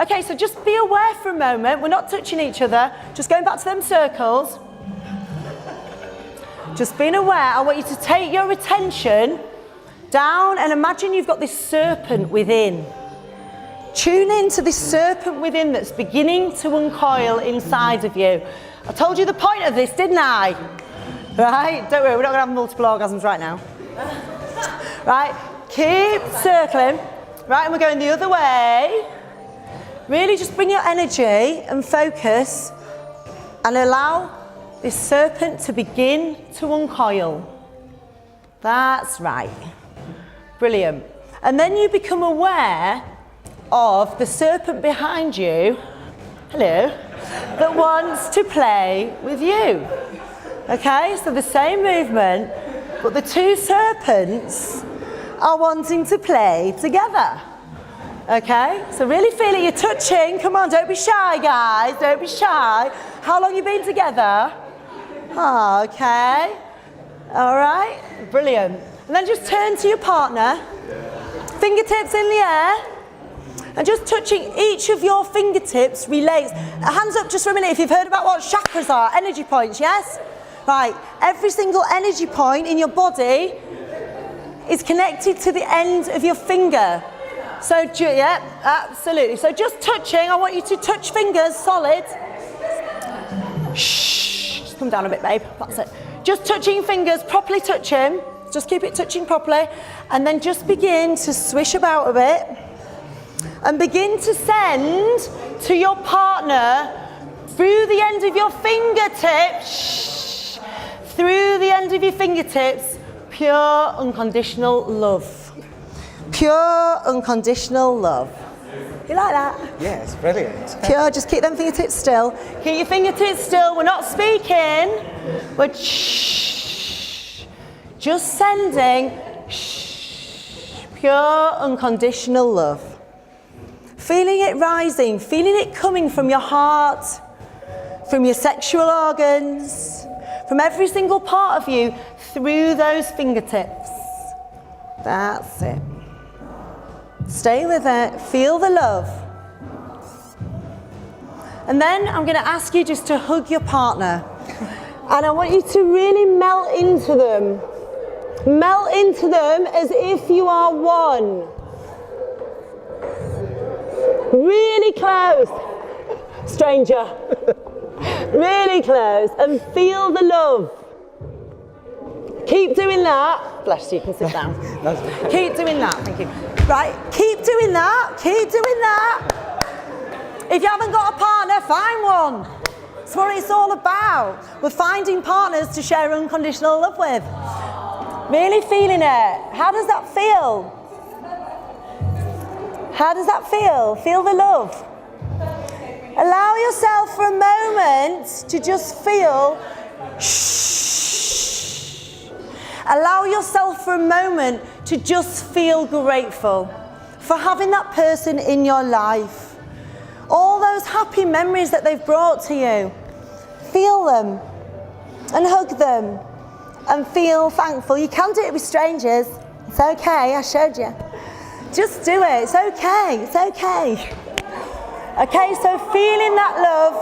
A: Okay, so just be aware for a moment. We're not touching each other, just going back to them circles. Just being aware, I want you to take your attention down and imagine you've got this serpent within. Tune into this serpent within that's beginning to uncoil inside of you. I told you the point of this, didn't I? Right, don't worry, we're not going to have multiple orgasms right now. Right, keep circling. Right, and we're going the other way. Really just bring your energy and focus and allow this serpent to begin to uncoil. That's right. Brilliant. And then you become aware of the serpent behind you, hello, that wants to play with you. Okay, so the same movement, but the two serpents are wanting to play together. Okay, so really feel it, you're touching. Come on, don't be shy, guys, don't be shy. How long you been together? Oh, okay. All right, brilliant. And then just turn to your partner, fingertips in the air, and just touching each of your fingertips relates. Hands up just for a minute if you've heard about what chakras are, energy points, yes? Right, every single energy point in your body is connected to the end of your finger. So, yeah, absolutely. So just touching, I want you to touch fingers solid. Shh, just come down a bit, babe, that's it. Just touching fingers, properly touching. Just keep it touching properly. And then just begin to swish about a bit. And begin to send to your partner through the end of your fingertips, through the end of your fingertips, pure unconditional love. Pure unconditional love. You like that?
D: Yeah, it's brilliant.
A: Pure, just keep them fingertips still. Keep your fingertips still, we're not speaking. We're just sending pure unconditional love. Feeling it rising, feeling it coming from your heart, from your sexual organs, from every single part of you, through those fingertips. That's it. Stay with it, feel the love. And then I'm going to ask you just to hug your partner. And I want you to really melt into them. Melt into them as if you are one. Really close, stranger. Really close, and feel the love. Keep doing that. Bless you, you can sit down. Keep doing that, thank you. Right, keep doing that, keep doing that. If you haven't got a partner, find one. That's what it's all about. We're finding partners to share unconditional love with. Really feeling it. How does that feel? How does that feel? Feel the love. Allow yourself for a moment to just feel. Allow yourself for a moment to just feel grateful for having that person in your life. All those happy memories that they've brought to you. Feel them and hug them and feel thankful. You can do it with strangers. It's okay, I showed you. Just do it, it's okay, it's okay. Okay, so feeling that love,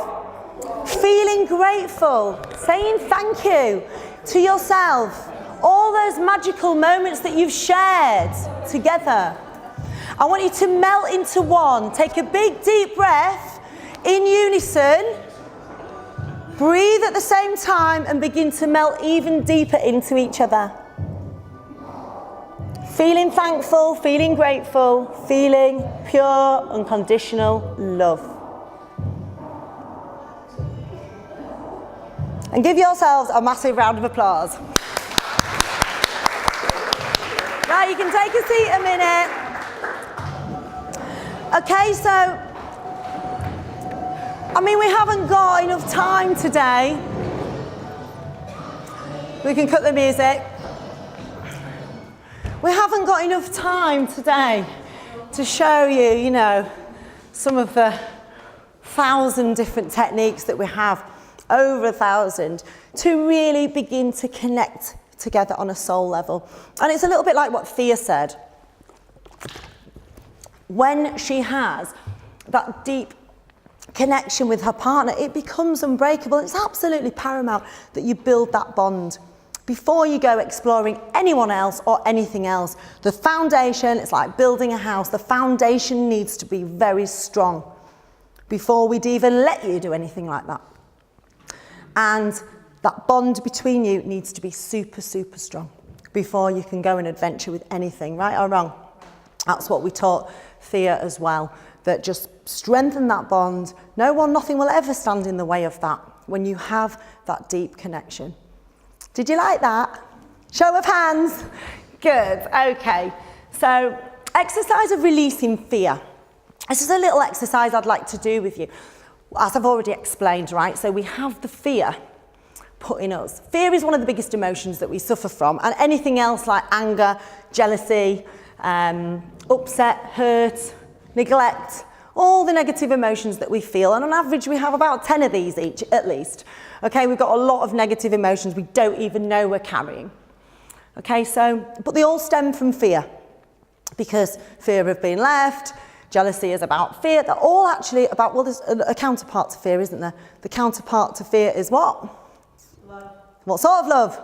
A: feeling grateful, saying thank you to yourself. All those magical moments that you've shared together. I want you to melt into one. Take a big deep breath in unison. Breathe at the same time and begin to melt even deeper into each other. Feeling thankful, feeling grateful, feeling pure, unconditional love. And give yourselves a massive round of applause. Right, you can take a seat a minute. Okay, so, I mean, we haven't got enough time today. We can cut the music. We haven't got enough time today to show you, you know, some of the 1,000 different techniques that we have, over 1,000, to really begin to connect together on a soul level. And it's a little bit like what Thea said. When she has that deep connection with her partner, it becomes unbreakable. It's absolutely paramount that you build that bond before you go exploring anyone else or anything else. The foundation, it's like building a house. The foundation needs to be very strong before we'd even let you do anything like that. And that bond between you needs to be super, super strong before you can go and adventure with anything, right or wrong. That's what we taught Thea as well, that just strengthen that bond. Nothing will ever stand in the way of that when you have that deep connection. Did you like that? Show of hands. Good, okay. So, exercise of releasing fear. This is a little exercise I'd like to do with you. As I've already explained, right? So we have the fear put in us. Fear is one of the biggest emotions that we suffer from, and anything else like anger, jealousy, upset, hurt, neglect, all the negative emotions that we feel. And on average, we have about 10 of these each, at least. Okay, we've got a lot of negative emotions we don't even know we're carrying. Okay, so, but they all stem from fear, because fear of being left, jealousy is about fear. They're all actually about, well, there's a counterpart to fear, isn't there? The counterpart to fear is what? Love. What sort of love?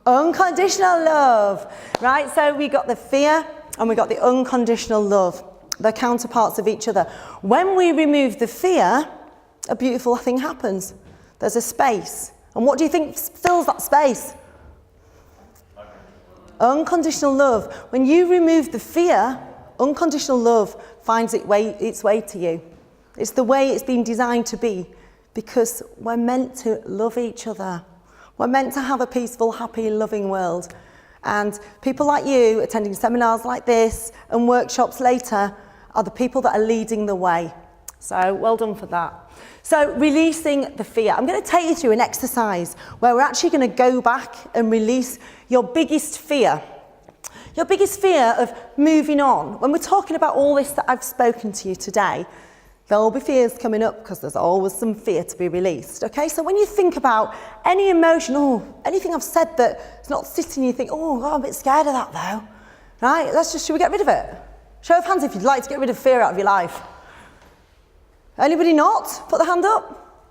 A: Unconditional love, right? So we got the fear and we got the unconditional love. They're counterparts of each other. When we remove the fear, a beautiful thing happens. There's a space. And what do you think fills that space? Unconditional love. When you remove the fear, unconditional love finds its way to you. It's the way it's been designed to be, because we're meant to love each other. We're meant to have a peaceful, happy, loving world. And people like you attending seminars like this and workshops later are the people that are leading the way. So well done for that. So releasing the fear. I'm going to take you through an exercise where we're actually going to go back and release your biggest fear. Your biggest fear of moving on. When we're talking about all this that I've spoken to you today, there will be fears coming up because there's always some fear to be released. Okay, so when you think about any emotion, anything I've said that's not sitting, you think, God, I'm a bit scared of that though. Right, should we get rid of it? Show of hands if you'd like to get rid of fear out of your life. Anybody not? Put the hand up.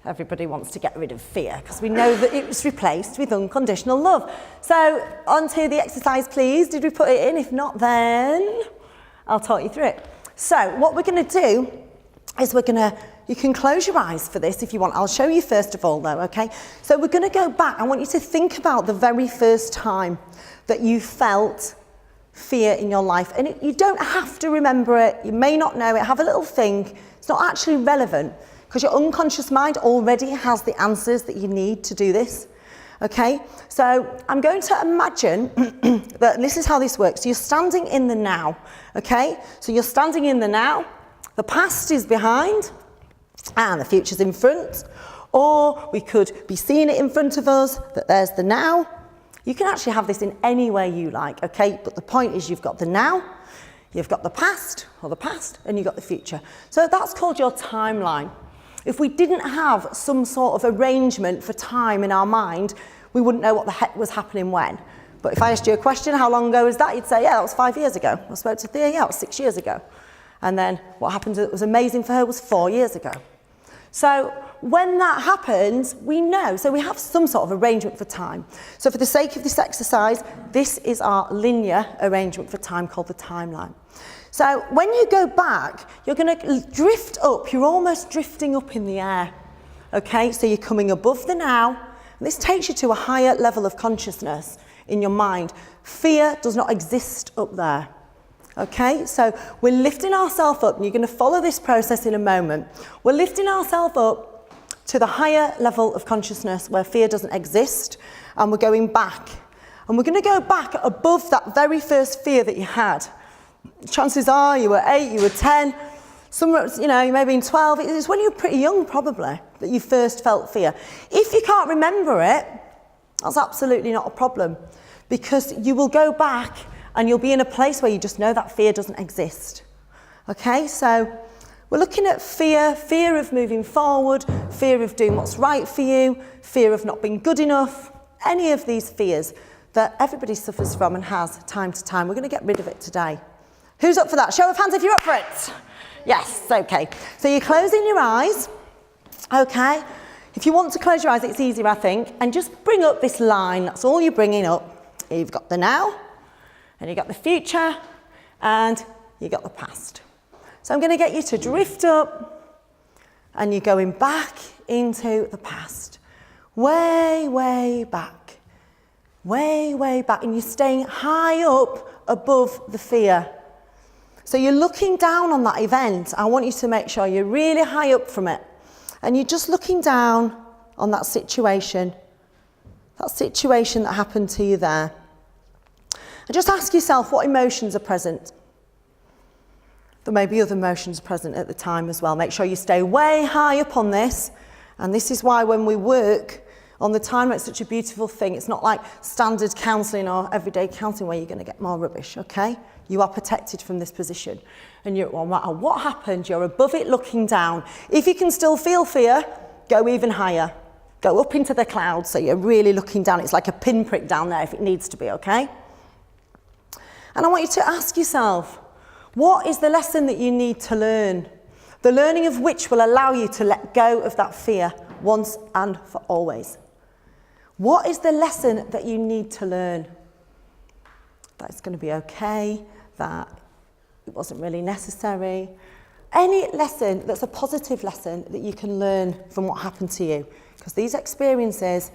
A: Everybody wants to get rid of fear because we know that it was replaced with unconditional love. So onto the exercise, please. Did we put it in? If not, then I'll talk you through it. So what we're going to do is you can close your eyes for this if you want. I'll show you first of all though, okay? So we're going to go back. I want you to think about the very first time that you felt fear in your life. And you don't have to remember it. You may not know it. Have a little think. It's not actually relevant because your unconscious mind already has the answers that you need to do this. Okay? So I'm going to imagine that this is how this works. So you're standing in the now. Okay? So you're standing in the now. The past is behind and the future's in front. Or we could be seeing it in front of us, that there's the now. You can actually have this in any way you like, okay? But the point is you've got the now, you've got the past, and you've got the future. So that's called your timeline. If we didn't have some sort of arrangement for time in our mind, we wouldn't know what the heck was happening when. But if I asked you a question, how long ago was that? You'd say, yeah, that was 5 years ago. I spoke to Thea, yeah, it was 6 years ago. And then what happened that was amazing for her was 4 years ago. So when that happens, we know. So we have some sort of arrangement for time. So for the sake of this exercise, this is our linear arrangement for time called the timeline. So when you go back, you're going to drift up. You're almost drifting up in the air. Okay, so you're coming above the now. And this takes you to a higher level of consciousness in your mind. Fear does not exist up there. Okay, so we're lifting ourselves up, and you're going to follow this process in a moment. We're lifting ourselves up to the higher level of consciousness where fear doesn't exist, and we're going back. And we're going to go back above that very first fear that you had. Chances are you were 8, you were 10, somewhere, you may have been 12. It's when you were pretty young, probably, that you first felt fear. If you can't remember it, that's absolutely not a problem, because you will go back and you'll be in a place where you just know that fear doesn't exist. Okay, so we're looking at fear, fear of moving forward, fear of doing what's right for you, fear of not being good enough, any of these fears that everybody suffers from and has time to time. We're going to get rid of it today. Who's up for that? Show of hands if you're up for it. Yes, okay. So you're closing your eyes, okay? If you want to close your eyes, it's easier, I think, and just bring up this line. That's all you're bringing up. You've got the now, and you've got the future, and you've got the past. So I'm going to get you to drift up, and you're going back into the past. Way, way back. Way, way back. And you're staying high up above the fear. So you're looking down on that event. I want you to make sure you're really high up from it. And you're just looking down on that situation that happened to you there. And just ask yourself what emotions are present. There may be other emotions present at the time as well. Make sure you stay way high up on this. And this is why when we work on the timeline, it's such a beautiful thing. It's not like standard counselling or everyday counselling where you're going to get more rubbish, okay? You are protected from this position. And no matter what happened, you're above it looking down. If you can still feel fear, go even higher. Go up into the clouds so you're really looking down. It's like a pinprick down there if it needs to be, okay? And I want you to ask yourself, what is the lesson that you need to learn? The learning of which will allow you to let go of that fear once and for always. What is the lesson that you need to learn? That it's going to be okay, that it wasn't really necessary. Any lesson that's a positive lesson that you can learn from what happened to you. Because these experiences,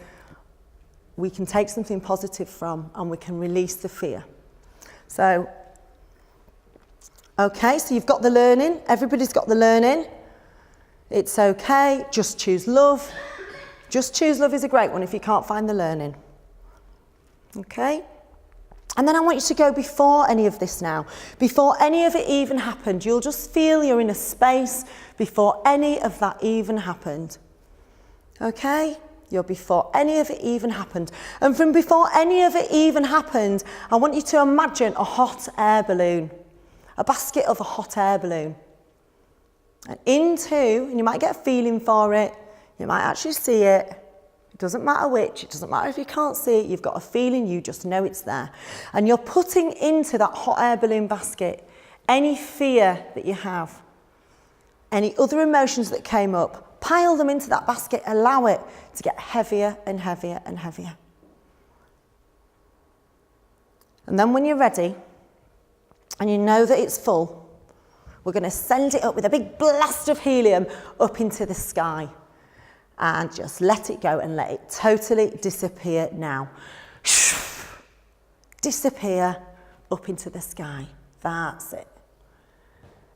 A: we can take something positive from and we can release the fear. So, okay, so you've got the learning. Everybody's got the learning. It's okay. Just choose love. Just choose love is a great one if you can't find the learning. Okay? And then I want you to go before any of this now. Before any of it even happened. You'll just feel you're in a space before any of that even happened. Okay? You're before any of it even happened. And from before any of it even happened, I want you to imagine a hot air balloon. A basket of a hot air balloon. And you might get a feeling for it. You might actually see it. It doesn't matter which. It doesn't matter if you can't see it. You've got a feeling. You just know it's there. And you're putting into that hot air balloon basket any fear that you have, any other emotions that came up. Pile them into that basket. Allow it to get heavier and heavier and heavier. And then when you're ready, and you know that it's full, we're going to send it up with a big blast of helium up into the sky. And just let it go and let it totally disappear now. Disappear up into the sky. That's it.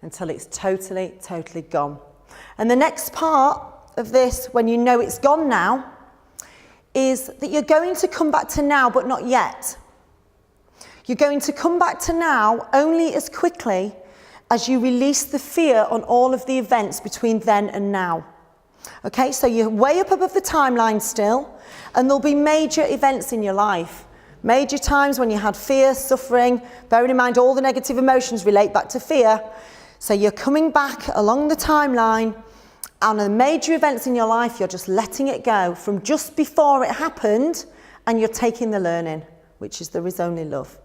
A: Until it's totally, totally gone. And the next part of this, when you know it's gone now, is that you're going to come back to now, but not yet. You're going to come back to now only as quickly as you release the fear on all of the events between then and now. Okay, so you're way up above the timeline still, and there'll be major events in your life. Major times when you had fear, suffering, bearing in mind all the negative emotions relate back to fear. So you're coming back along the timeline, and the major events in your life, you're just letting it go from just before it happened, and you're taking the learning, which is there is only love.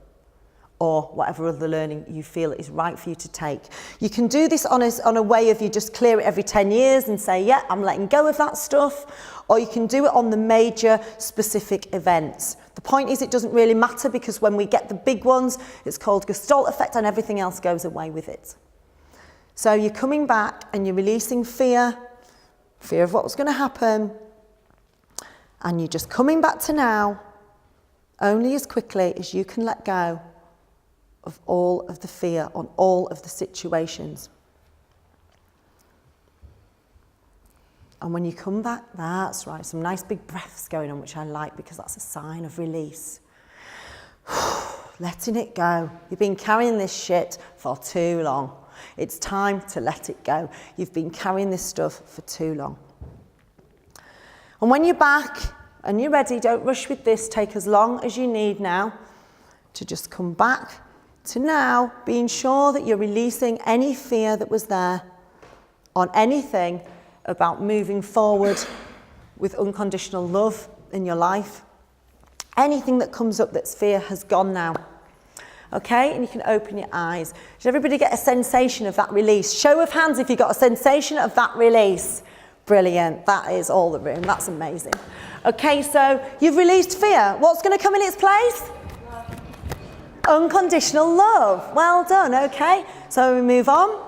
A: Or whatever other learning you feel is right for you to take. You can do this on a way of you just clear it every 10 years and say, yeah, I'm letting go of that stuff. Or you can do it on the major specific events. The point is it doesn't really matter because when we get the big ones, it's called Gestalt effect and everything else goes away with it. So you're coming back and you're releasing fear of what was going to happen. And you're just coming back to now only as quickly as you can let go of all of the fear on all of the situations. And when you come back, that's right, some nice big breaths going on, which I like because that's a sign of release. Letting it go. You've been carrying this shit for too long. It's time to let it go. You've been carrying this stuff for too long. And when you're back and you're ready, don't rush with this. Take as long as you need now. to just come back to now being sure that you're releasing any fear that was there on anything about moving forward with unconditional love in your life. Anything that comes up that's fear has gone now. Okay, and you can open your eyes. Did everybody get a sensation of that release? Show of hands if you got a sensation of that release. Brilliant, that is all the room, that's amazing. Okay, so you've released fear. What's going to come in its place? Love. Unconditional love. Well done, okay. So we move on.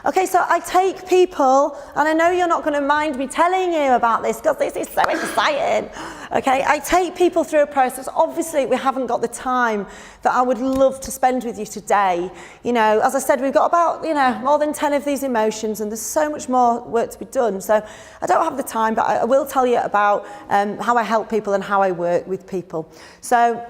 A: Okay, so I take people, and I know you're not going to mind me telling you about this because this is so exciting. Okay, I take people through a process. Obviously, we haven't got the time that I would love to spend with you today. You know, as I said, we've got about, more than 10 of these emotions, and there's so much more work to be done. So I don't have the time, but I will tell you about how I help people and how I work with people. So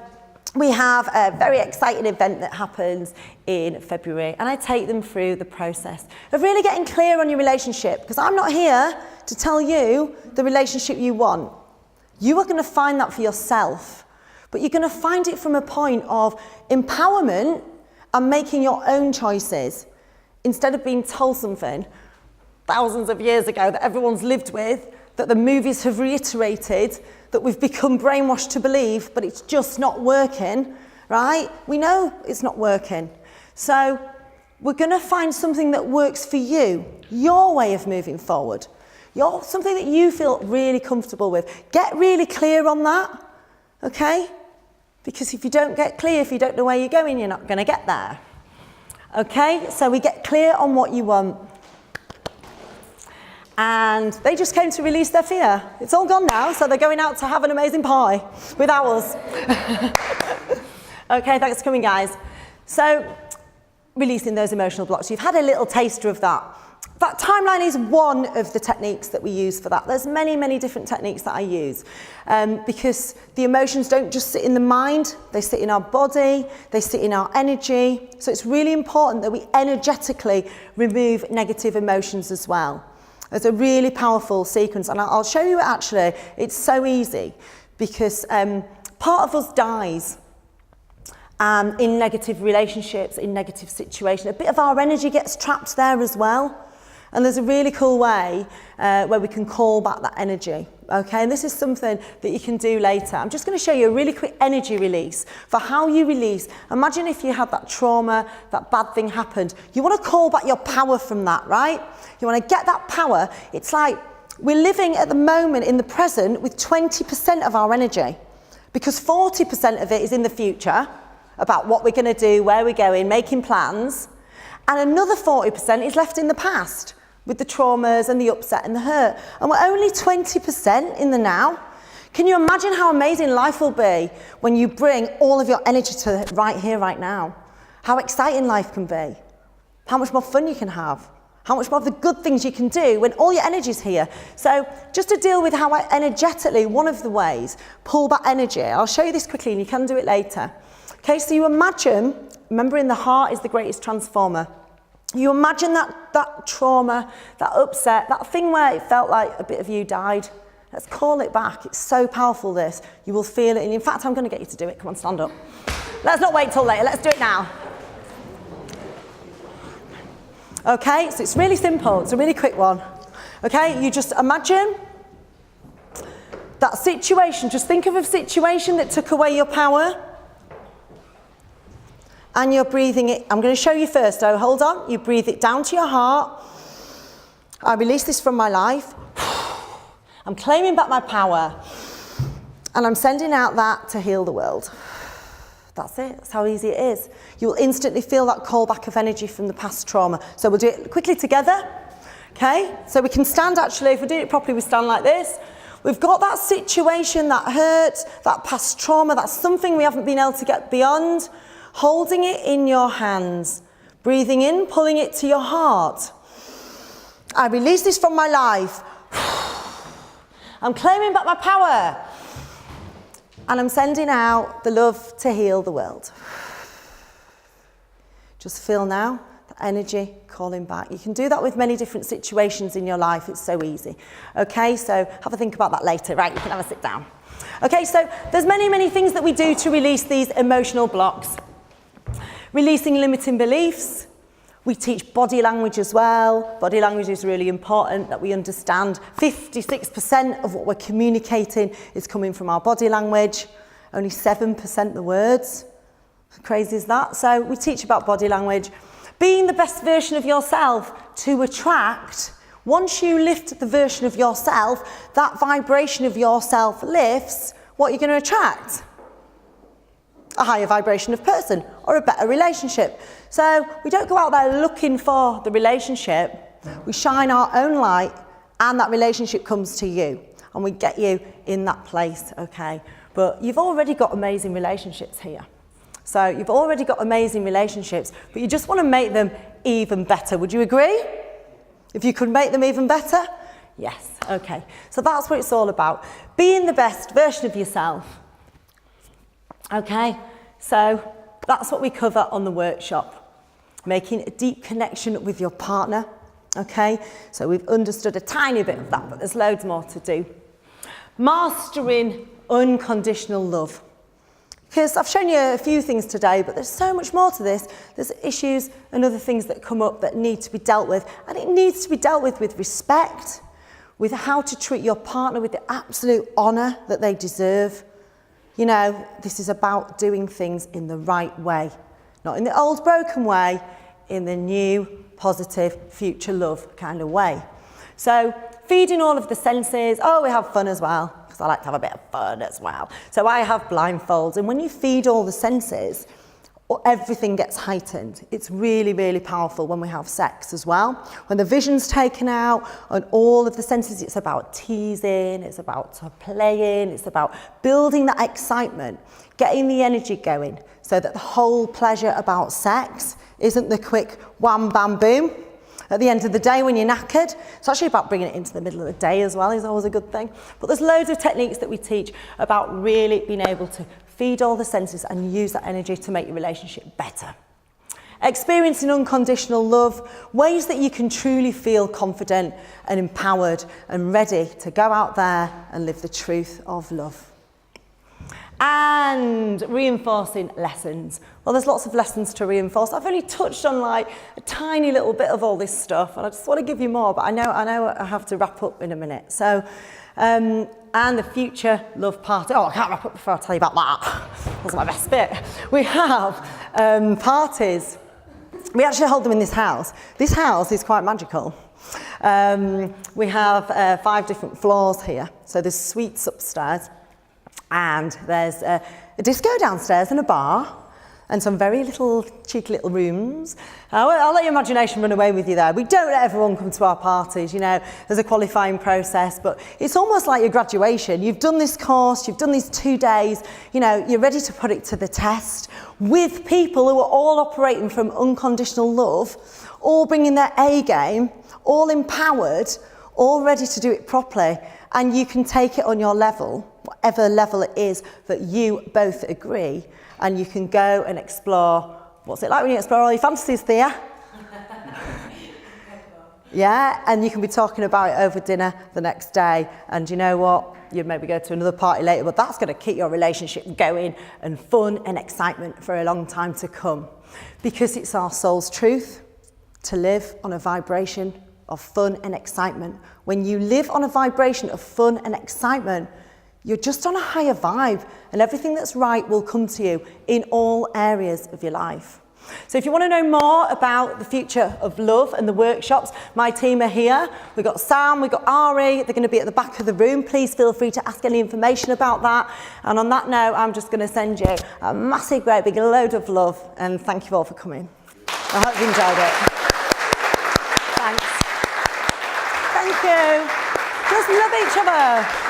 A: we have a very exciting event that happens in February, and I take them through the process of really getting clear on your relationship, because I'm not here to tell you the relationship you want. You are going to find that for yourself, but you're going to find it from a point of empowerment and making your own choices instead of being told something thousands of years ago that everyone's lived with, that the movies have reiterated, that we've become brainwashed to believe, but it's just not working, right? We know it's not working. So we're going to find something that works for you, your way of moving forward, something that you feel really comfortable with. Get really clear on that, okay? Because if you don't get clear, if you don't know where you're going, you're not going to get there. Okay, so we get clear on what you want. And they just came to release their fear. It's all gone now, so they're going out to have an amazing pie with owls. Okay, thanks for coming, guys. So, releasing those emotional blocks. You've had a little taster of that. That timeline is one of the techniques that we use for that. There's many, many different techniques that I use because the emotions don't just sit in the mind, they sit in our body, they sit in our energy. So it's really important that we energetically remove negative emotions as well. It's a really powerful sequence, and I'll show you it actually. It's so easy because part of us dies in negative relationships, in negative situations. A bit of our energy gets trapped there as well. And there's a really cool way where we can call back that energy. Okay, and this is something that you can do later. I'm just going to show you a really quick energy release for how you release. Imagine if you had that trauma, that bad thing happened. You want to call back your power from that, right? You want to get that power. It's like we're living at the moment in the present with 20% of our energy, because 40% of it is in the future about what we're going to do, where we're going, making plans, and another 40% is left in the past, with the traumas and the upset and the hurt. And we're only 20% in the now. Can you imagine how amazing life will be when you bring all of your energy to right here, right now? How exciting life can be. How much more fun you can have. How much more of the good things you can do when all your energy's here. So just to deal with how I energetically, one of the ways, pull back energy. I'll show you this quickly and you can do it later. Okay, so you imagine, remembering the heart is the greatest transformer. You imagine that trauma, that upset, that thing where it felt like a bit of you died. Let's call it back. It's so powerful, this. You will feel it. And in fact, I'm going to get you to do it. Come on, stand up. Let's not wait till later. Let's do it now. Okay, so it's really simple. It's a really quick one. Okay, you just imagine that situation. Just think of a situation that took away your power. And you're breathing it. I'm going to show you first, though. Hold on. You breathe it down to your heart. I release this from my life. I'm claiming back my power. And I'm sending out that to heal the world. That's it. That's how easy it is. You will instantly feel that callback of energy from the past trauma. So we'll do it quickly together. Okay? So we can stand, actually. If we're doing it properly, we stand like this. We've got that situation, that hurt, that past trauma. That's something we haven't been able to get beyond. Holding it in your hands, breathing in, pulling it to your heart. I release this from my life. I'm claiming back my power. And I'm sending out the love to heal the world. Just feel now the energy calling back. You can do that with many different situations in your life. It's so easy. Okay, so have a think about that later. Right, you can have a sit down. Okay, so there's many things that we do to release these emotional blocks. Releasing limiting beliefs. We teach body language as well. Body language is really important that we understand. 56% of what we're communicating is coming from our body language. Only 7% the words. How crazy is that? So we teach about body language. Being the best version of yourself to attract. Once you lift the version of yourself, that vibration of yourself lifts, what you're going to attract? A higher vibration of person or a better relationship. So we don't go out there looking for the relationship. We shine our own light and that relationship comes to you and we get you in that place, okay? But you've already got amazing relationships here. So you've already got amazing relationships, but you just want to make them even better. Would you agree? If you could make them even better? Yes, okay. So that's what it's all about. Being the best version of yourself. Okay, so that's what we cover on the workshop. Making a deep connection with your partner. Okay, so we've understood a tiny bit of that, but there's loads more to do. Mastering unconditional love. Because I've shown you a few things today, but there's so much more to this. There's issues and other things that come up that need to be dealt with. And it needs to be dealt with respect, with how to treat your partner with the absolute honour that they deserve. You know, this is about doing things in the right way. Not in the old broken way, in the new, positive, future love kind of way. So feeding all of the senses. Oh, we have fun as well. I like to have a bit of fun as well. So I have blindfolds, and when you feed all the senses, everything gets heightened. It's really powerful when we have sex as well. When the vision's taken out and all of the senses, it's about teasing, it's about playing, it's about building that excitement, getting the energy going so that the whole pleasure about sex isn't the quick wham, bam, boom. At the end of the day when you're knackered, it's actually about bringing it into the middle of the day as well, is always a good thing. But there's loads of techniques that we teach about really being able to feed all the senses and use that energy to make your relationship better. Experiencing unconditional love, ways that you can truly feel confident and empowered and ready to go out there and live the truth of love. And reinforcing lessons. Well, there's lots of lessons to reinforce. I've only touched on like a tiny little bit of all this stuff, and I just want to give you more, but I know I have to wrap up in a minute. So, and the future love party. Oh, I can't wrap up before I tell you about that. That's my best bit. We have parties. We actually hold them in this house. This house is quite magical. We have 5 different floors here. So there's suites upstairs. And there's a disco downstairs and a bar and some very cheeky little rooms. I'll let your imagination run away with you there. We don't let everyone come to our parties, you know, there's a qualifying process, but it's almost like your graduation. You've done this course, you've done these 2 days, you know, you're ready to put it to the test with people who are all operating from unconditional love, all bringing their A game, all empowered, all ready to do it properly, and you can take it on your level, whatever level it is that you both agree, and you can go and explore. What's it like when you explore all your fantasies, Thea? Yeah, and you can be talking about it over dinner the next day, and you know what? You'd maybe go to another party later, but that's going to keep your relationship going and fun and excitement for a long time to come. Because it's our soul's truth to live on a vibration of fun and excitement. When you live on a vibration of fun and excitement, you're just on a higher vibe, and everything that's right will come to you in all areas of your life. So if you want to know more about the future of love and the workshops, my team are here. We've got Sam, we've got Ari, they're going to be at the back of the room. Please feel free to ask any information about that. And on that note, I'm just going to send you a massive, great big load of love, and thank you all for coming. I hope you enjoyed it. Thanks. Thank you. Just love each other.